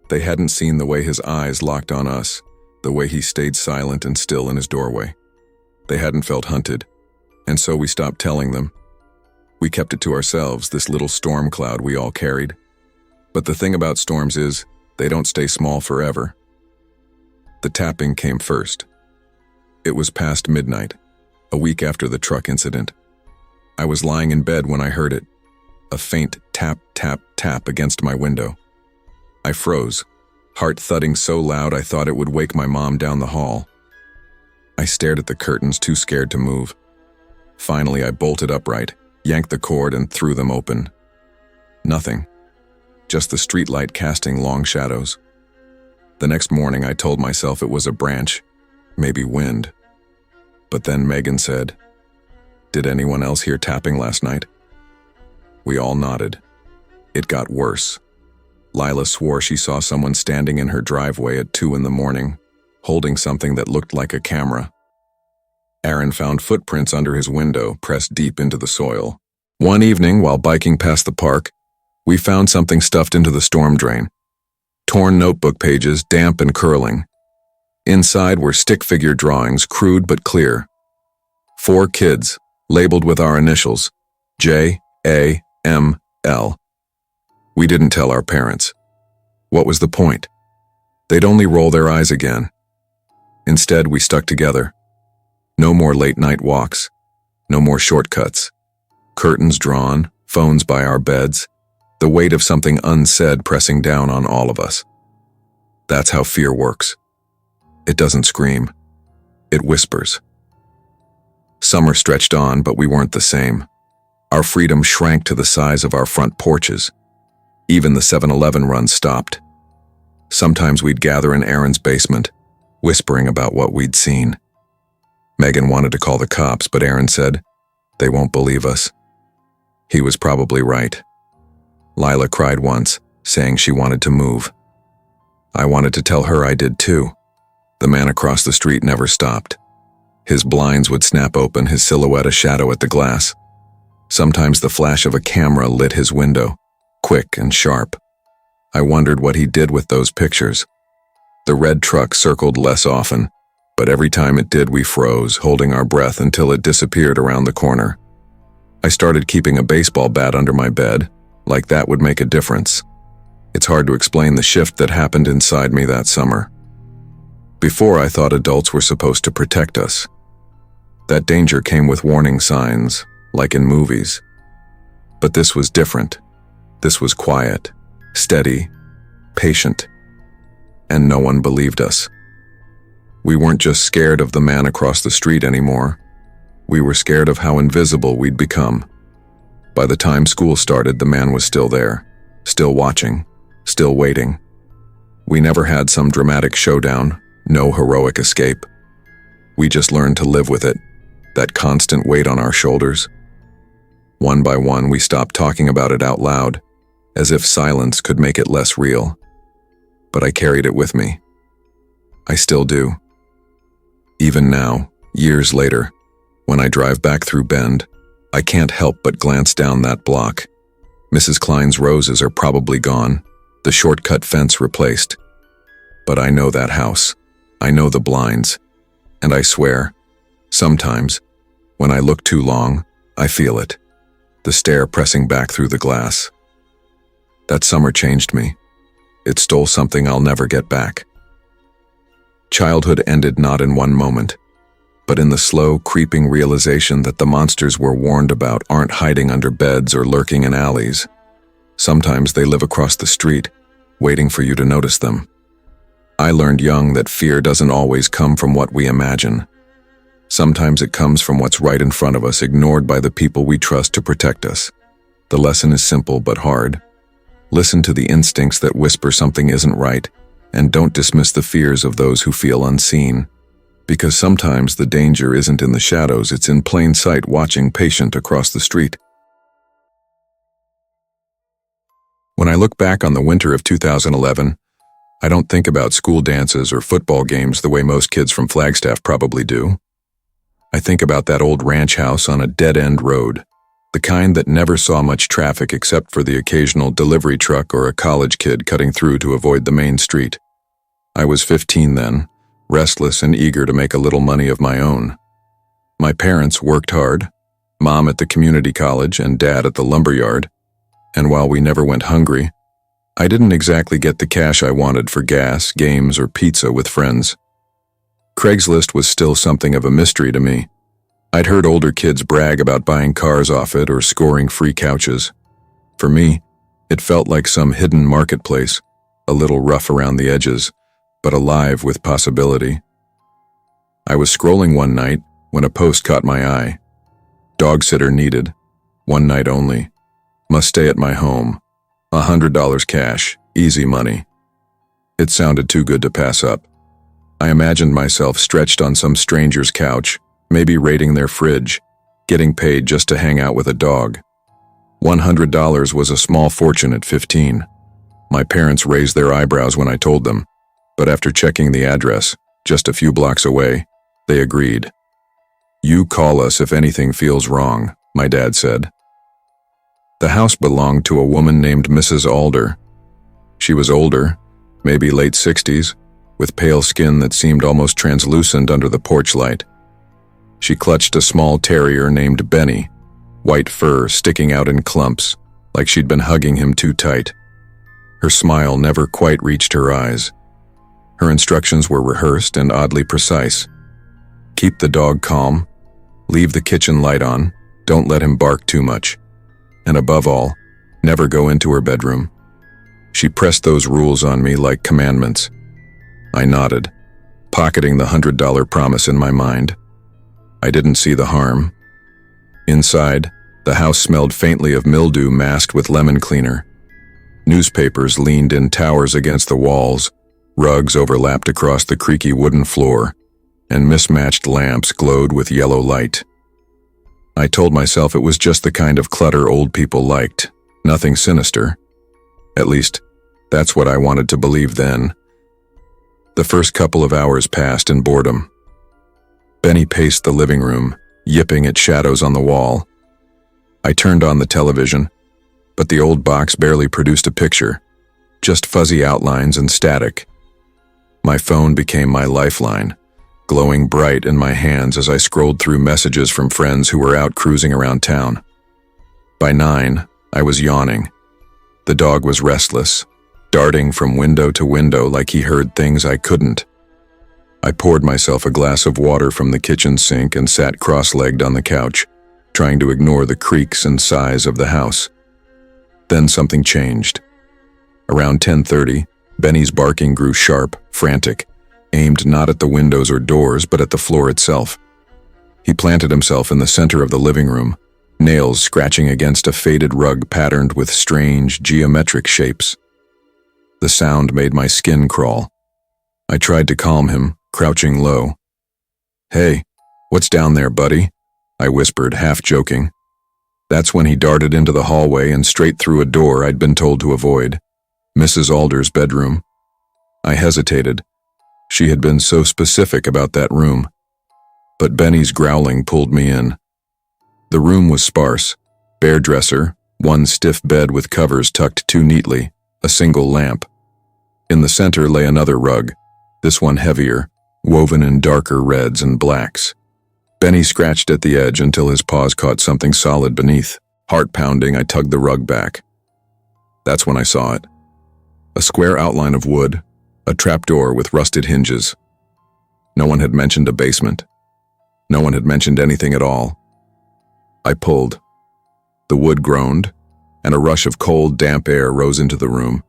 They hadn't seen the way his eyes locked on us, the way he stayed silent and still in his doorway. They hadn't felt hunted, and so we stopped telling them. We kept it to ourselves, this little storm cloud we all carried. But the thing about storms is, they don't stay small forever. The tapping came first. It was past midnight, a week after the truck incident. I was lying in bed when I heard it, a faint tap, tap, tap against my window. I froze, heart thudding so loud I thought it would wake my mom down the hall. I stared at the curtains, too scared to move. Finally, I bolted upright, yanked the cord and threw them open. Nothing. Just the streetlight casting long shadows. The next morning I told myself it was a branch, maybe wind. But then Megan said, "Did anyone else hear tapping last night?" We all nodded. It got worse. Lila swore she saw someone standing in her driveway at 2 a.m, holding something that looked like a camera. Aaron found footprints under his window, pressed deep into the soil. One evening, while biking past the park, we found something stuffed into the storm drain. Torn notebook pages, damp and curling. Inside were stick figure drawings, crude but clear. 4 kids, labeled with our initials, J.A.M.L. We didn't tell our parents. What was the point? They'd only roll their eyes again. Instead, we stuck together. No more late-night walks. No more shortcuts. Curtains drawn, phones by our beds, the weight of something unsaid pressing down on all of us. That's how fear works. It doesn't scream. It whispers. Summer stretched on, but we weren't the same. Our freedom shrank to the size of our front porches. Even the 7-Eleven run stopped. Sometimes we'd gather in Aaron's basement, whispering about what we'd seen. Megan wanted to call the cops, but Aaron said, "They won't believe us." He was probably right. Lila cried once, saying she wanted to move. I wanted to tell her I did too. The man across the street never stopped. His blinds would snap open, his silhouette a shadow at the glass. Sometimes the flash of a camera lit his window, quick and sharp. I wondered what he did with those pictures. The red truck circled less often, but every time it did we froze, holding our breath until it disappeared around the corner. I started keeping a baseball bat under my bed, like that would make a difference. It's hard to explain the shift that happened inside me that summer. Before, I thought adults were supposed to protect us. That danger came with warning signs, like in movies. But this was different. This was quiet, steady, patient. And no one believed us. We weren't just scared of the man across the street anymore. We were scared of how invisible we'd become. By the time school started, the man was still there, still watching, still waiting. We never had some dramatic showdown, no heroic escape. We just learned to live with it, that constant weight on our shoulders. One by one, we stopped talking about it out loud, as if silence could make it less real. But I carried it with me. I still do. Even now, years later, when I drive back through Bend, I can't help but glance down that block. Mrs. Klein's roses are probably gone, the shortcut fence replaced. But I know that house. I know the blinds. And I swear, sometimes, when I look too long, I feel it. The stare pressing back through the glass. That summer changed me. It stole something I'll never get back. Childhood ended not in one moment, but in the slow, creeping realization that the monsters we're warned about aren't hiding under beds or lurking in alleys. Sometimes they live across the street, waiting for you to notice them. I learned young that fear doesn't always come from what we imagine. Sometimes it comes from what's right in front of us, ignored by the people we trust to protect us. The lesson is simple but hard. Listen to the instincts that whisper something isn't right, and don't dismiss the fears of those who feel unseen. Because sometimes the danger isn't in the shadows, it's in plain sight, watching patient across the street. When I look back on the winter of 2011, I don't think about school dances or football games the way most kids from Flagstaff probably do. I think about that old ranch house on a dead-end road, the kind that never saw much traffic except for the occasional delivery truck or a college kid cutting through to avoid the main street. I was 15 then, restless and eager to make a little money of my own. My parents worked hard, Mom at the community college and Dad at the lumberyard, and while we never went hungry, I didn't exactly get the cash I wanted for gas, games, or pizza with friends. Craigslist was still something of a mystery to me. I'd heard older kids brag about buying cars off it or scoring free couches. For me, it felt like some hidden marketplace, a little rough around the edges, but alive with possibility. I was scrolling one night when a post caught my eye. Dog sitter needed. One night only. Must stay at my home. $100 cash. Easy money. It sounded too good to pass up. I imagined myself stretched on some stranger's couch, maybe raiding their fridge, getting paid just to hang out with a dog. $100 was a small fortune at 15. My parents raised their eyebrows when I told them, but after checking the address, just a few blocks away, they agreed. "You call us if anything feels wrong," my dad said. The house belonged to a woman named Mrs. Alder. She was older, maybe late 60s, with pale skin that seemed almost translucent under the porch light. She clutched a small terrier named Benny, white fur sticking out in clumps, like she'd been hugging him too tight. Her smile never quite reached her eyes. Her instructions were rehearsed and oddly precise. Keep the dog calm, Leave the kitchen light on, don't let him bark too much. And above all, never go into her bedroom. She pressed those rules on me like commandments. I nodded, pocketing the $100 promise in my mind. I didn't see the harm. Inside, the house smelled faintly of mildew masked with lemon cleaner. Newspapers leaned in towers against the walls, rugs overlapped across the creaky wooden floor, and mismatched lamps glowed with yellow light. I told myself it was just the kind of clutter old people liked, nothing sinister. At least, that's what I wanted to believe then. The first couple of hours passed in boredom. Benny paced the living room, yipping at shadows on the wall. I turned on the television, but the old box barely produced a picture, just fuzzy outlines and static. My phone became my lifeline, glowing bright in my hands as I scrolled through messages from friends who were out cruising around town. By 9, I was yawning. The dog was restless, darting from window to window like he heard things I couldn't. I poured myself a glass of water from the kitchen sink and sat cross-legged on the couch, trying to ignore the creaks and sighs of the house. Then something changed. Around 10:30, Benny's barking grew sharp, frantic, aimed not at the windows or doors but at the floor itself. He planted himself in the center of the living room, nails scratching against a faded rug patterned with strange, geometric shapes. The sound made my skin crawl. I tried to calm him, crouching low. "Hey, what's down there, buddy?" I whispered, half joking. That's when he darted into the hallway and straight through a door I'd been told to avoid, Mrs. Alder's bedroom. I hesitated. She had been so specific about that room. But Benny's growling pulled me in. The room was sparse, bare dresser, one stiff bed with covers tucked too neatly, a single lamp. In the center lay another rug, this one heavier, woven in darker reds and blacks. Benny scratched at the edge until his paws caught something solid beneath. Heart pounding, I tugged the rug back. That's when I saw it. A square outline of wood, a trapdoor with rusted hinges. No one had mentioned a basement. No one had mentioned anything at all. I pulled. The wood groaned, and a rush of cold, damp air rose into the room,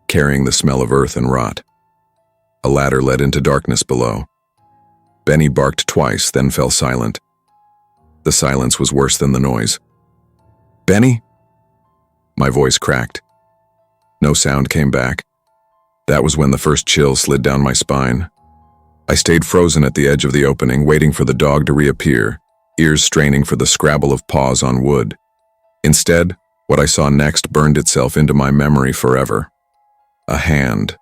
carrying the smell of earth and rot. A ladder led into darkness below. Benny barked twice, then fell silent. The silence was worse than the noise. "Benny?" My voice cracked. No sound came back. That was when the first chill slid down my spine. I stayed frozen at the edge of the opening, waiting for the dog to reappear, ears straining for the scrabble of paws on wood. Instead, what I saw next burned itself into my memory forever. A hand.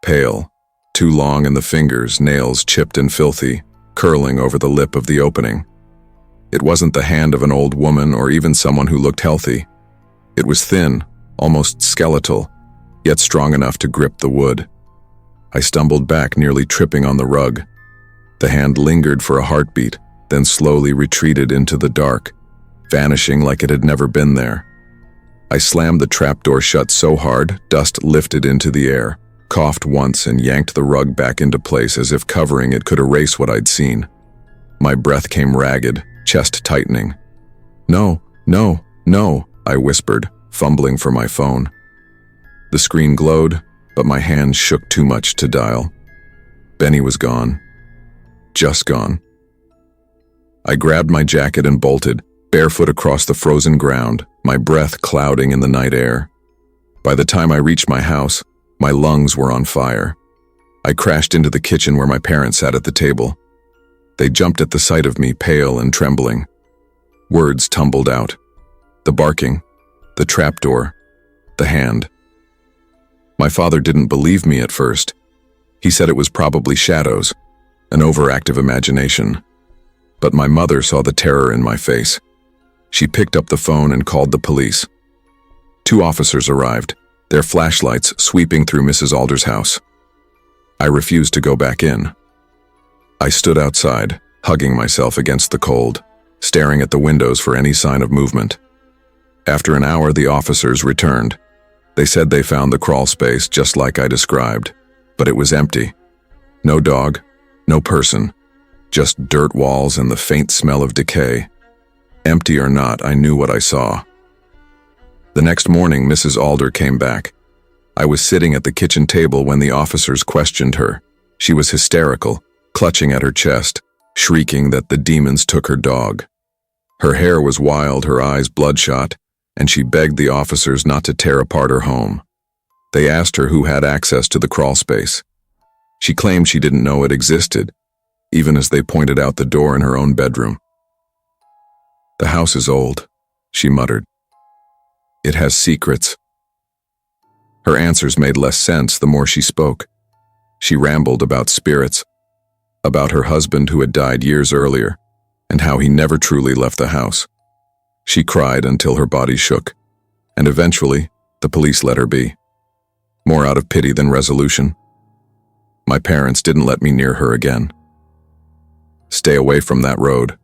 Pale, too long in the fingers, nails chipped and filthy, curling over the lip of the opening. It wasn't the hand of an old woman or even someone who looked healthy. It was thin, almost skeletal, yet strong enough to grip the wood. I stumbled back, nearly tripping on the rug. The hand lingered for a heartbeat, then slowly retreated into the dark, vanishing like it had never been there. I slammed the trapdoor shut so hard, dust lifted into the air, coughed once and yanked the rug back into place as if covering it could erase what I'd seen. My breath came ragged, chest tightening. "No, no, no," I whispered, fumbling for my phone. The screen glowed, but my hands shook too much to dial. Benny was gone. Just gone. I grabbed my jacket and bolted, barefoot across the frozen ground, my breath clouding in the night air. By the time I reached my house, my lungs were on fire. I crashed into the kitchen where my parents sat at the table. They jumped at the sight of me, pale and trembling. Words tumbled out. The barking, the trapdoor, the hand. My father didn't believe me at first. He said it was probably shadows, an overactive imagination. But my mother saw the terror in my face. She picked up the phone and called the police. 2 officers arrived, their flashlights sweeping through Mrs. Alder's house. I refused to go back in. I stood outside, hugging myself against the cold, staring at the windows for any sign of movement. After an hour, the officers returned. They said they found the crawl space just like I described, but it was empty. No dog, no person, just dirt walls and the faint smell of decay. Empty or not, I knew what I saw. The next morning, Mrs. Alder came back. I was sitting at the kitchen table when the officers questioned her. She was hysterical, clutching at her chest, shrieking that the demons took her dog. Her hair was wild, her eyes bloodshot, and she begged the officers not to tear apart her home. They asked her who had access to the crawl space. She claimed she didn't know it existed, even as they pointed out the door in her own bedroom. "The house is old," she muttered. "It has secrets." Her answers made less sense the more she spoke. She rambled about spirits, about her husband who had died years earlier, and how he never truly left the house. She cried until her body shook, and eventually, the police let her be. More out of pity than resolution. My parents didn't let me near her again. "Stay away from that road,"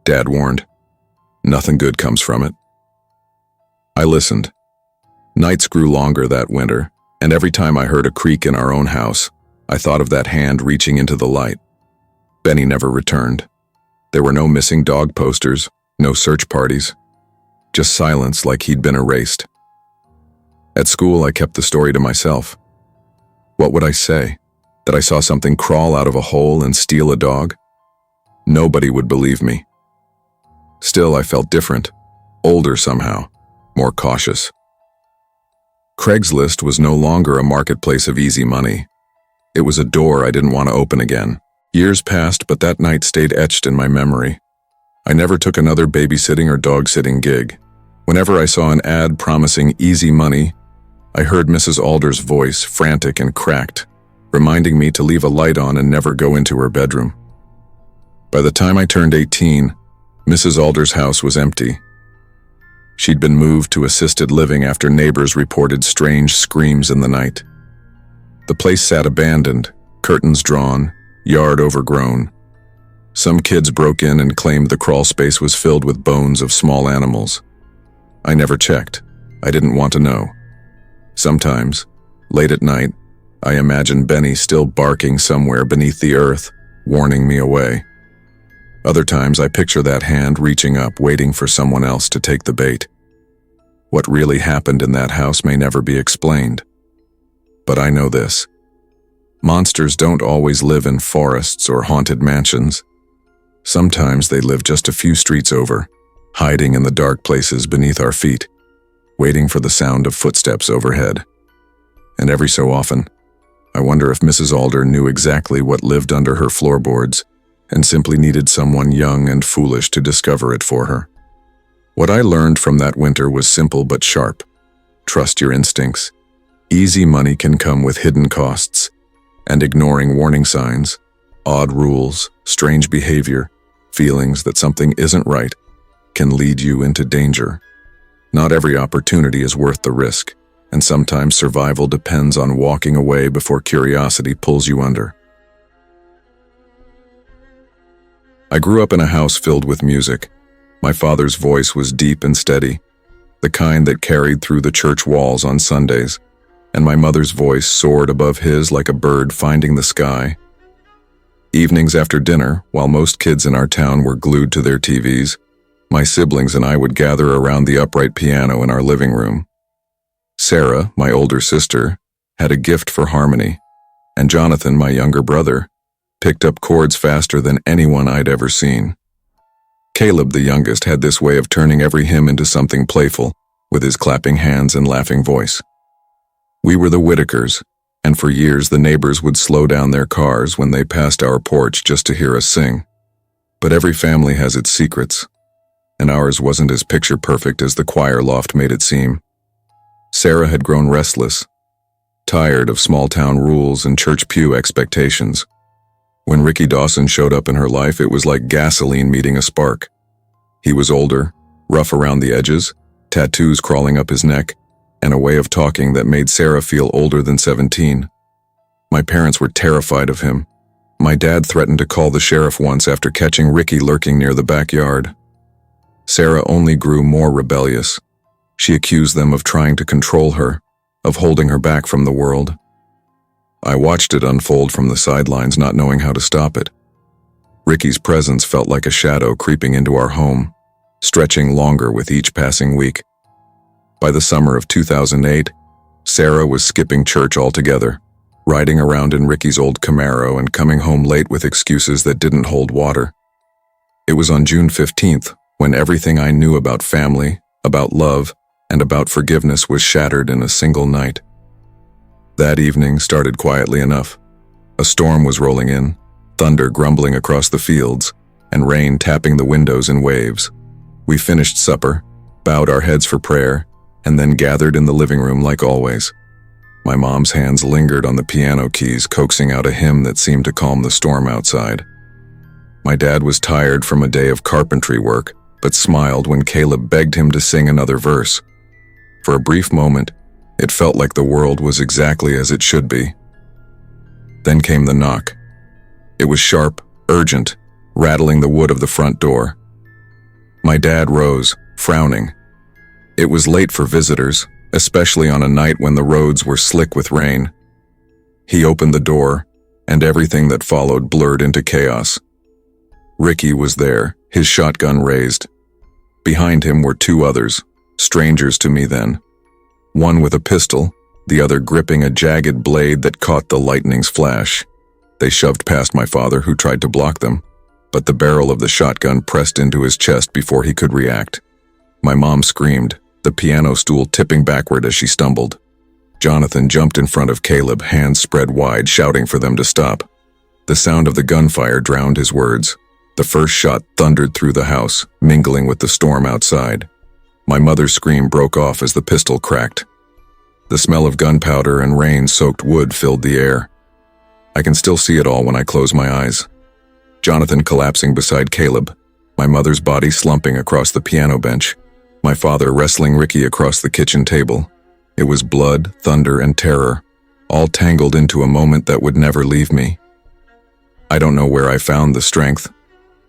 Dad warned. "Nothing good comes from it." I listened. Nights grew longer that winter, and every time I heard a creak in our own house, I thought of that hand reaching into the light. Benny never returned. There were no missing dog posters, no search parties, just silence like he'd been erased. At school, I kept the story to myself. What would I say? That I saw something crawl out of a hole and steal a dog? Nobody would believe me. Still, I felt different, older somehow, more cautious. Craigslist was no longer a marketplace of easy money. It was a door I didn't want to open again. Years passed, but that night stayed etched in my memory. I never took another babysitting or dog-sitting gig. Whenever I saw an ad promising easy money, I heard Mrs. Alder's voice, frantic and cracked, reminding me to leave a light on and never go into her bedroom. By the time I turned 18, Mrs. Alder's house was empty. She'd been moved to assisted living after neighbors reported strange screams in the night. The place sat abandoned, curtains drawn, yard overgrown. Some kids broke in and claimed the crawl space was filled with bones of small animals. I never checked. I didn't want to know. Sometimes, late at night, I imagined Benny still barking somewhere beneath the earth, warning me away. Other times I picture that hand reaching up, waiting for someone else to take the bait. What really happened in that house may never be explained. But I know this. Monsters don't always live in forests or haunted mansions. Sometimes they live just a few streets over, hiding in the dark places beneath our feet, waiting for the sound of footsteps overhead. And every so often, I wonder if Mrs. Alder knew exactly what lived under her floorboards and simply needed someone young and foolish to discover it for her. What I learned from that winter was simple but sharp. Trust your instincts. Easy money can come with hidden costs, and ignoring warning signs, odd rules, strange behavior, feelings that something isn't right, can lead you into danger. Not every opportunity is worth the risk, and sometimes survival depends on walking away before curiosity pulls you under. I grew up in a house filled with music. My father's voice was deep and steady, the kind that carried through the church walls on Sundays, and my mother's voice soared above his like a bird finding the sky. Evenings after dinner, while most kids in our town were glued to their TVs, my siblings and I would gather around the upright piano in our living room. Sarah, my older sister, had a gift for harmony, and Jonathan, my younger brother, picked up chords faster than anyone I'd ever seen. Caleb, the youngest, had this way of turning every hymn into something playful, with his clapping hands and laughing voice. We were the Whitakers, and for years the neighbors would slow down their cars when they passed our porch just to hear us sing. But every family has its secrets, and ours wasn't as picture-perfect as the choir loft made it seem. Sarah had grown restless, tired of small-town rules and church pew expectations. When Ricky Dawson showed up in her life, it was like gasoline meeting a spark. He was older, rough around the edges, tattoos crawling up his neck, and a way of talking that made Sarah feel older than 17. My parents were terrified of him. My dad threatened to call the sheriff once after catching Ricky lurking near the backyard. Sarah only grew more rebellious. She accused them of trying to control her, of holding her back from the world. I watched it unfold from the sidelines, not knowing how to stop it. Ricky's presence felt like a shadow creeping into our home, stretching longer with each passing week. By the summer of 2008, Sarah was skipping church altogether, riding around in Ricky's old Camaro and coming home late with excuses that didn't hold water. It was on June 15th when everything I knew about family, about love, and about forgiveness was shattered in a single night. That evening started quietly enough. A storm was rolling in, thunder grumbling across the fields, and rain tapping the windows in waves. We finished supper, bowed our heads for prayer, and then gathered in the living room like always. My mom's hands lingered on the piano keys, coaxing out a hymn that seemed to calm the storm outside. My dad was tired from a day of carpentry work, but smiled when Caleb begged him to sing another verse. For a brief moment, it felt like the world was exactly as it should be. Then came the knock. It was sharp, urgent, rattling the wood of the front door. My dad rose, frowning. It was late for visitors, especially on a night when the roads were slick with rain. He opened the door, and everything that followed blurred into chaos. Ricky was there, his shotgun raised. Behind him were two others, strangers to me then. One with a pistol, the other gripping a jagged blade that caught the lightning's flash. They shoved past my father, who tried to block them, but the barrel of the shotgun pressed into his chest before he could react. My mom screamed, the piano stool tipping backward as she stumbled. Jonathan jumped in front of Caleb, hands spread wide, shouting for them to stop. The sound of the gunfire drowned his words. The first shot thundered through the house, mingling with the storm outside. My mother's scream broke off as the pistol cracked. The smell of gunpowder and rain-soaked wood filled the air. I can still see it all when I close my eyes. Jonathan collapsing beside Caleb, my mother's body slumping across the piano bench, my father wrestling Ricky across the kitchen table. It was blood, thunder, and terror, all tangled into a moment that would never leave me. I don't know where I found the strength,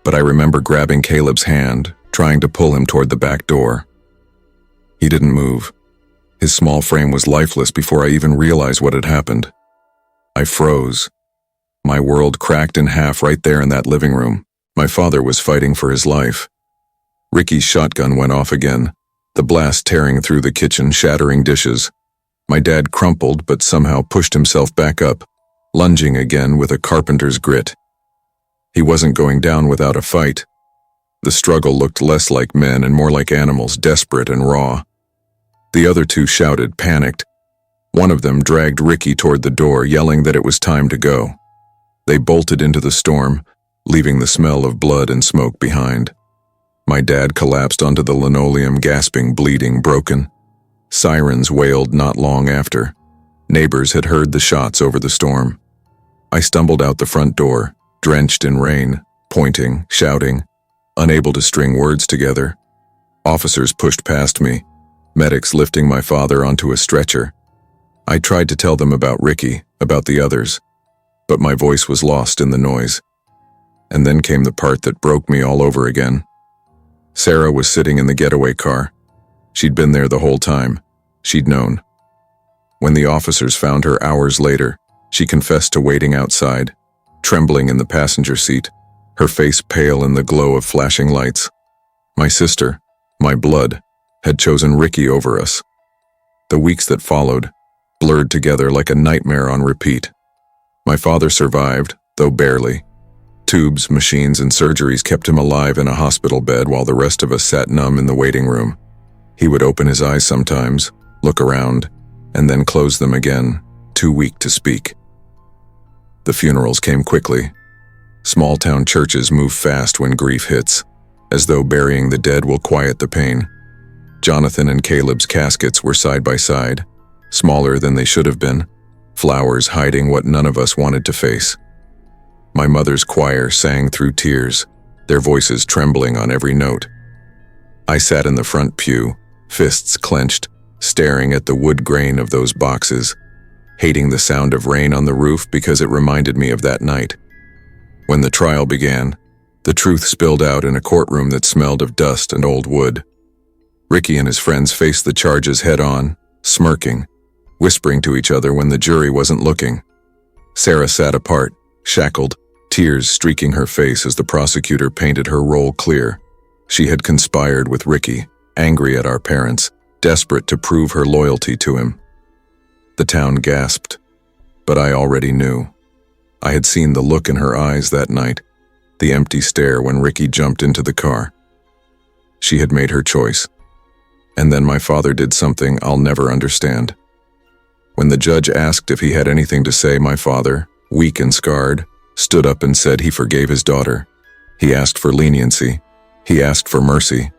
but I remember grabbing Caleb's hand, trying to pull him toward the back door. He didn't move. His small frame was lifeless before I even realized what had happened. I froze. My world cracked in half right there in that living room. My father was fighting for his life. Ricky's shotgun went off again, the blast tearing through the kitchen, shattering dishes. My dad crumpled but somehow pushed himself back up, lunging again with a carpenter's grit. He wasn't going down without a fight. The struggle looked less like men and more like animals, desperate and raw. The other two shouted, panicked. One of them dragged Ricky toward the door, yelling that it was time to go. They bolted into the storm, leaving the smell of blood and smoke behind. My dad collapsed onto the linoleum, gasping, bleeding, broken. Sirens wailed not long after. Neighbors had heard the shots over the storm. I stumbled out the front door, drenched in rain, pointing, shouting, unable to string words together. Officers pushed past me, medics lifting my father onto a stretcher. I tried to tell them about Ricky, about the others, but my voice was lost in the noise. And then came the part that broke me all over again. Sarah was sitting in the getaway car. She'd been there the whole time. She'd known. When the officers found her hours later, she confessed to waiting outside, trembling in the passenger seat, her face pale in the glow of flashing lights. My sister, my blood, had chosen Ricky over us. The weeks that followed blurred together like a nightmare on repeat. My father survived, though barely. Tubes, machines, and surgeries kept him alive in a hospital bed while the rest of us sat numb in the waiting room. He would open his eyes sometimes, look around, and then close them again, too weak to speak. The funerals came quickly. Small-town churches move fast when grief hits, as though burying the dead will quiet the pain. Jonathan and Caleb's caskets were side by side, smaller than they should have been, flowers hiding what none of us wanted to face. My mother's choir sang through tears, their voices trembling on every note. I sat in the front pew, fists clenched, staring at the wood grain of those boxes, hating the sound of rain on the roof because it reminded me of that night. When the trial began, the truth spilled out in a courtroom that smelled of dust and old wood. Ricky and his friends faced the charges head-on, smirking, whispering to each other when the jury wasn't looking. Sarah sat apart, shackled, tears streaking her face as the prosecutor painted her role clear. She had conspired with Ricky, angry at our parents, desperate to prove her loyalty to him. The town gasped, but I already knew. I had seen the look in her eyes that night, the empty stare when Ricky jumped into the car. She had made her choice. And then my father did something I'll never understand. When the judge asked if he had anything to say, my father, weak and scarred, stood up and said he forgave his daughter. He asked for leniency. He asked for mercy.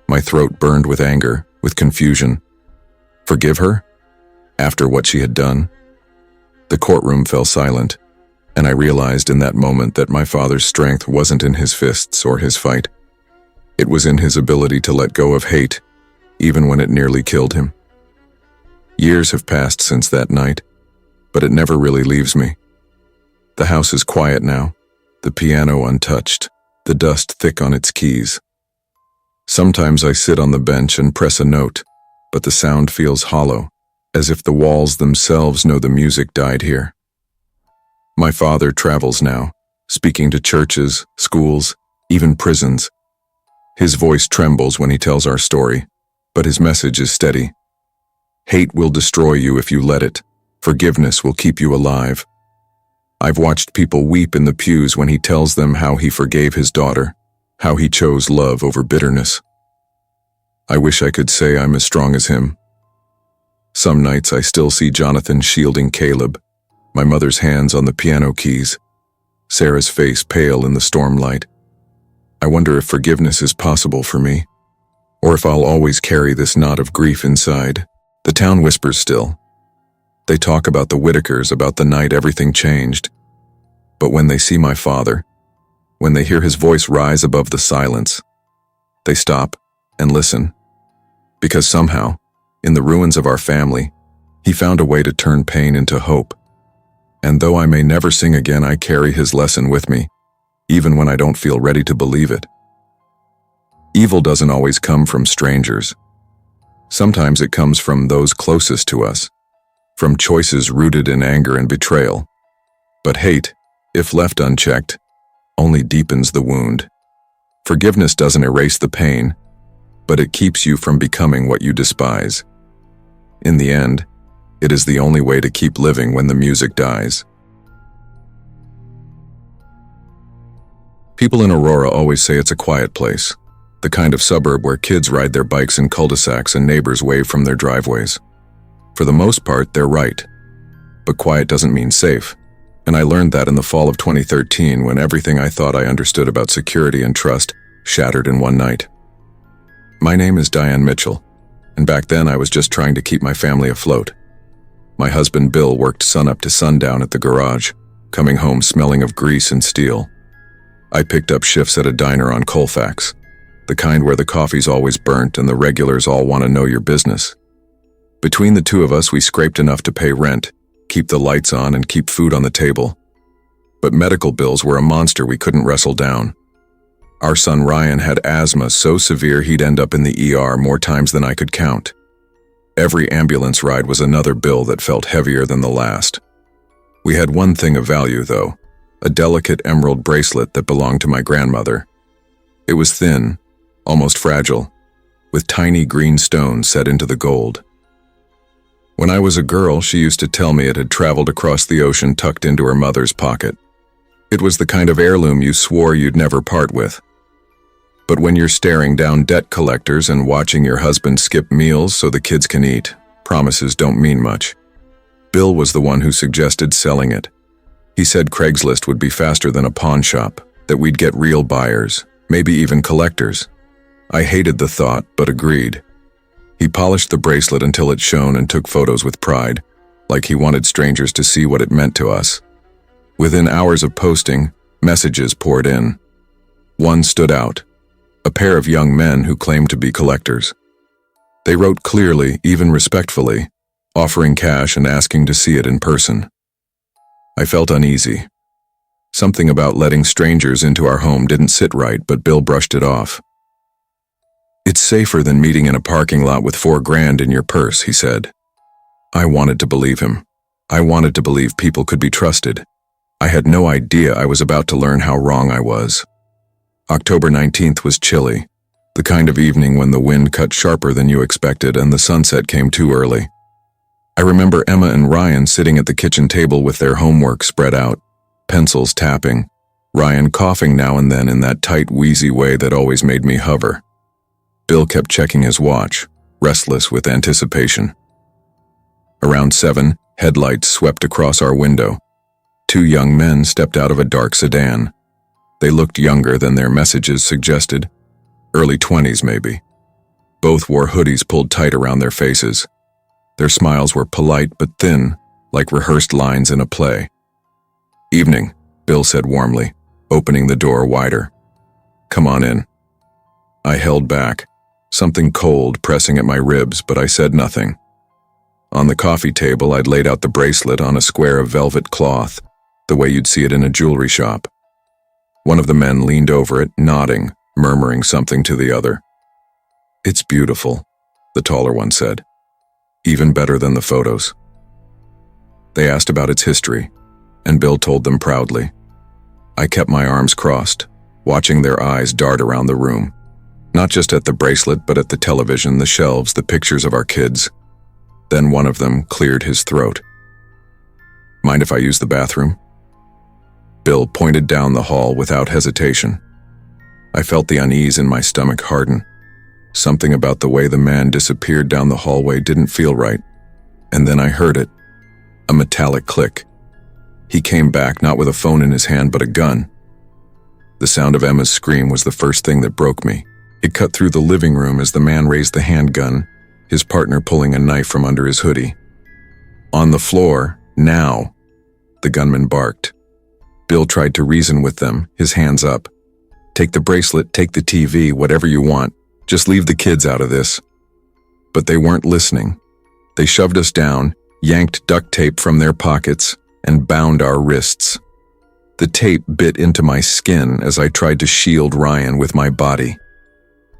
My throat burned with anger, with confusion. Forgive her? After what she had done? The courtroom fell silent, and I realized in that moment that my father's strength wasn't in his fists or his fight. It was in his ability to let go of hate, even when it nearly killed him. Years have passed since that night, but it never really leaves me. The house is quiet now, the piano untouched, the dust thick on its keys. Sometimes I sit on the bench and press a note, but the sound feels hollow, as if the walls themselves know the music died here. My father travels now, speaking to churches, schools, even prisons. His voice trembles when he tells our story, but his message is steady. Hate will destroy you if you let it. Forgiveness will keep you alive. I've watched people weep in the pews when he tells them how he forgave his daughter, how he chose love over bitterness. I wish I could say I'm as strong as him. Some nights I still see Jonathan shielding Caleb, my mother's hands on the piano keys, Sarah's face pale in the stormlight. I wonder if forgiveness is possible for me, or if I'll always carry this knot of grief inside. The town whispers still. They talk about the Whitakers, about the night everything changed. But when they see my father, when they hear his voice rise above the silence, they stop and listen. Because somehow, in the ruins of our family, he found a way to turn pain into hope. And though I may never sing again, I carry his lesson with me, even when I don't feel ready to believe it. Evil doesn't always come from strangers. Sometimes it comes from those closest to us, from choices rooted in anger and betrayal. But hate, if left unchecked, only deepens the wound. Forgiveness doesn't erase the pain, but it keeps you from becoming what you despise. In the end, it is the only way to keep living when the music dies. People in Aurora always say it's a quiet place, the kind of suburb where kids ride their bikes in cul-de-sacs and neighbors wave from their driveways. For the most part, they're right. But quiet doesn't mean safe, and I learned that in the fall of 2013 when everything I thought I understood about security and trust shattered in one night. My name is Diane Mitchell, and back then I was just trying to keep my family afloat. My husband Bill worked sunup to sundown at the garage, coming home smelling of grease and steel. I picked up shifts at a diner on Colfax, the kind where the coffee's always burnt and the regulars all want to know your business. Between the two of us, we scraped enough to pay rent, keep the lights on, and keep food on the table. But medical bills were a monster we couldn't wrestle down. Our son Ryan had asthma so severe he'd end up in the ER more times than I could count. Every ambulance ride was another bill that felt heavier than the last. We had one thing of value, though, a delicate emerald bracelet that belonged to my grandmother. It was thin, almost fragile, with tiny green stones set into the gold. When I was a girl, she used to tell me it had traveled across the ocean tucked into her mother's pocket. It was the kind of heirloom you swore you'd never part with. But when you're staring down debt collectors and watching your husband skip meals so the kids can eat, promises don't mean much. Bill was the one who suggested selling it. He said Craigslist would be faster than a pawn shop, that we'd get real buyers, maybe even collectors. I hated the thought, but agreed. He polished the bracelet until it shone and took photos with pride, like he wanted strangers to see what it meant to us. Within hours of posting, messages poured in. One stood out, a pair of young men who claimed to be collectors. They wrote clearly, even respectfully, offering cash and asking to see it in person. I felt uneasy. Something about letting strangers into our home didn't sit right, but Bill brushed it off. "It's safer than meeting in a parking lot with $4,000 in your purse," he said. I wanted to believe him. I wanted to believe people could be trusted, I had no idea I was about to learn how wrong I was. October 19th was chilly, the kind of evening when the wind cut sharper than you expected and the sunset came too early. I remember Emma and Ryan sitting at the kitchen table with their homework spread out, pencils tapping, Ryan coughing now and then in that tight, wheezy way that always made me hover. Bill kept checking his watch, restless with anticipation. Around 7, headlights swept across our window. 2 young men stepped out of a dark sedan. They looked younger than their messages suggested, early 20s maybe. Both wore hoodies pulled tight around their faces. Their smiles were polite but thin, like rehearsed lines in a play. "Evening," Bill said warmly, opening the door wider. "Come on in." I held back, something cold pressing at my ribs, but I said nothing. On the coffee table, I'd laid out the bracelet on a square of velvet cloth, the way you'd see it in a jewelry shop. One of the men leaned over it, nodding, murmuring something to the other. "It's beautiful," the taller one said. "Even better than the photos." They asked about its history, and Bill told them proudly. I kept my arms crossed, watching their eyes dart around the room. Not just at the bracelet, but at the television, the shelves, the pictures of our kids. Then one of them cleared his throat. "Mind if I use the bathroom?" Bill pointed down the hall without hesitation. I felt the unease in my stomach harden. Something about the way the man disappeared down the hallway didn't feel right. And then I heard it, a metallic click. He came back, not with a phone in his hand, but a gun. The sound of Emma's scream was the first thing that broke me. It cut through the living room as the man raised the handgun, his partner pulling a knife from under his hoodie. "On the floor, now," the gunman barked. Bill tried to reason with them, his hands up. "Take the bracelet, take the TV, whatever you want. Just leave the kids out of this." But they weren't listening. They shoved us down, yanked duct tape from their pockets, and bound our wrists. The tape bit into my skin as I tried to shield Ryan with my body.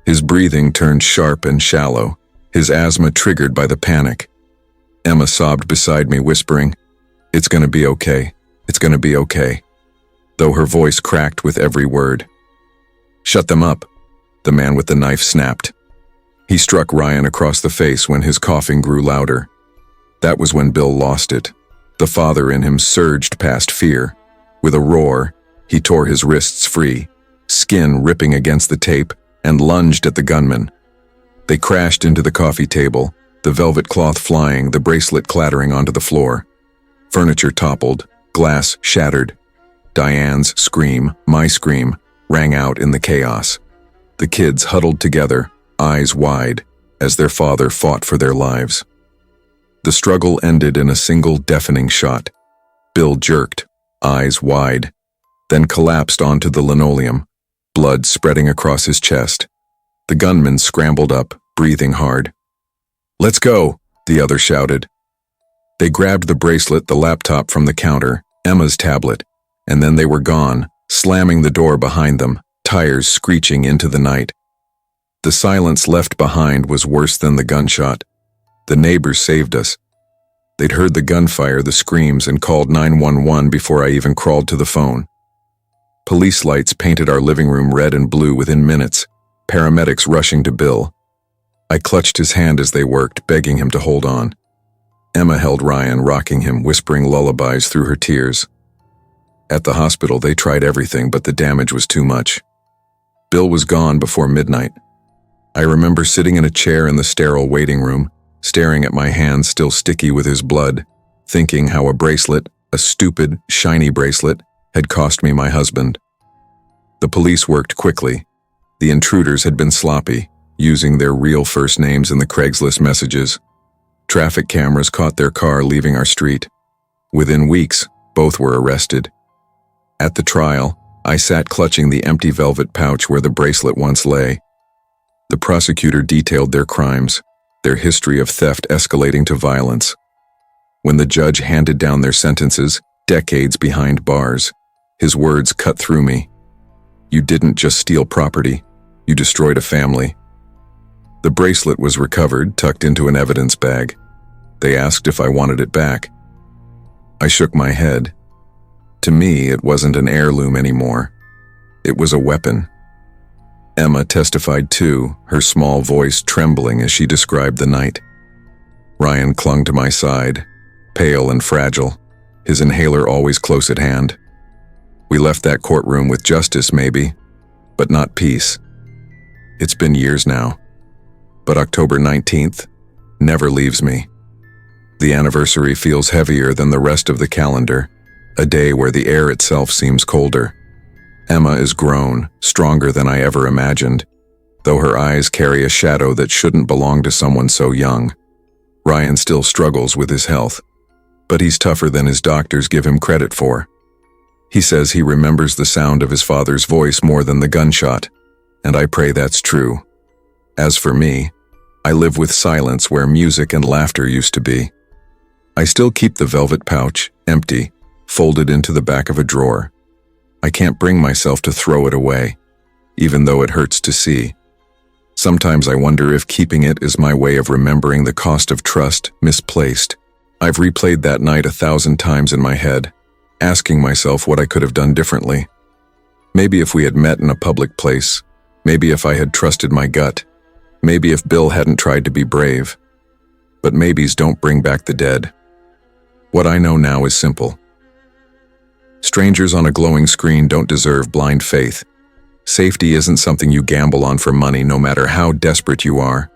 His breathing turned sharp and shallow, his asthma triggered by the panic. Emma sobbed beside me, whispering, "It's gonna be okay. It's gonna be okay," though her voice cracked with every word. "Shut them up," the man with the knife snapped. He struck Ryan across the face when his coughing grew louder. That was when Bill lost it. The father in him surged past fear. With a roar, he tore his wrists free, skin ripping against the tape, and lunged at the gunman. They crashed into the coffee table, the velvet cloth flying, the bracelet clattering onto the floor. Furniture toppled, glass shattered. Diane's scream, my scream, rang out in the chaos. The kids huddled together, eyes wide, as their father fought for their lives. The struggle ended in a single deafening shot. Bill jerked, eyes wide, then collapsed onto the linoleum, blood spreading across his chest. The gunman scrambled up, breathing hard. "Let's go," the other shouted. They grabbed the bracelet, the laptop from the counter, Emma's tablet, and then they were gone, slamming the door behind them, tires screeching into the night. The silence left behind was worse than the gunshot. The neighbors saved us. They'd heard the gunfire, the screams, and called 911 before I even crawled to the phone. Police lights painted our living room red and blue within minutes, paramedics rushing to Bill. I clutched his hand as they worked, begging him to hold on. Emma held Ryan, rocking him, whispering lullabies through her tears. At the hospital, they tried everything, but the damage was too much. Bill was gone before midnight. I remember sitting in a chair in the sterile waiting room, staring at my hands still sticky with his blood, thinking how a bracelet, a stupid, shiny bracelet, had cost me my husband. The police worked quickly. The intruders had been sloppy, using their real first names in the Craigslist messages. Traffic cameras caught their car leaving our street. Within weeks, both were arrested. At the trial, I sat clutching the empty velvet pouch where the bracelet once lay. The prosecutor detailed their crimes, their history of theft escalating to violence. When the judge handed down their sentences, decades behind bars, his words cut through me. "You didn't just steal property, you destroyed a family." The bracelet was recovered, tucked into an evidence bag. They asked if I wanted it back. I shook my head. To me, it wasn't an heirloom anymore. It was a weapon. Emma testified too, her small voice trembling as she described the night. Ryan clung to my side, pale and fragile, his inhaler always close at hand. We left that courtroom with justice, maybe, but not peace. It's been years now, but October 19th never leaves me. The anniversary feels heavier than the rest of the calendar, a day where the air itself seems colder. Emma is grown, stronger than I ever imagined, though her eyes carry a shadow that shouldn't belong to someone so young. Ryan still struggles with his health, but he's tougher than his doctors give him credit for. He says he remembers the sound of his father's voice more than the gunshot, and I pray that's true. As for me, I live with silence where music and laughter used to be. I still keep the velvet pouch, empty, folded into the back of a drawer. I can't bring myself to throw it away, even though it hurts to see. Sometimes I wonder if keeping it is my way of remembering the cost of trust misplaced. I've replayed that night 1,000 times in my head, asking myself what I could have done differently. Maybe if we had met in a public place, maybe if I had trusted my gut, maybe if Bill hadn't tried to be brave. But maybes don't bring back the dead. What I know now is simple. Strangers on a glowing screen don't deserve blind faith. Safety isn't something you gamble on for money, no matter how desperate you are.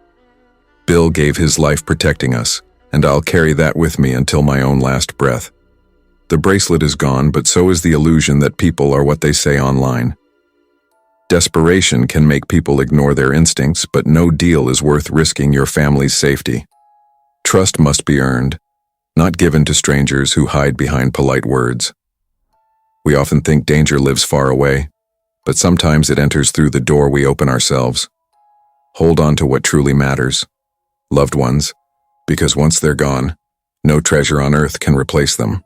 Bill gave his life protecting us, and I'll carry that with me until my own last breath. The bracelet is gone, but so is the illusion that people are what they say online. Desperation can make people ignore their instincts, but no deal is worth risking your family's safety. Trust must be earned, not given to strangers who hide behind polite words. We often think danger lives far away, but sometimes it enters through the door we open ourselves. Hold on to what truly matters, loved ones, because once they're gone, no treasure on earth can replace them.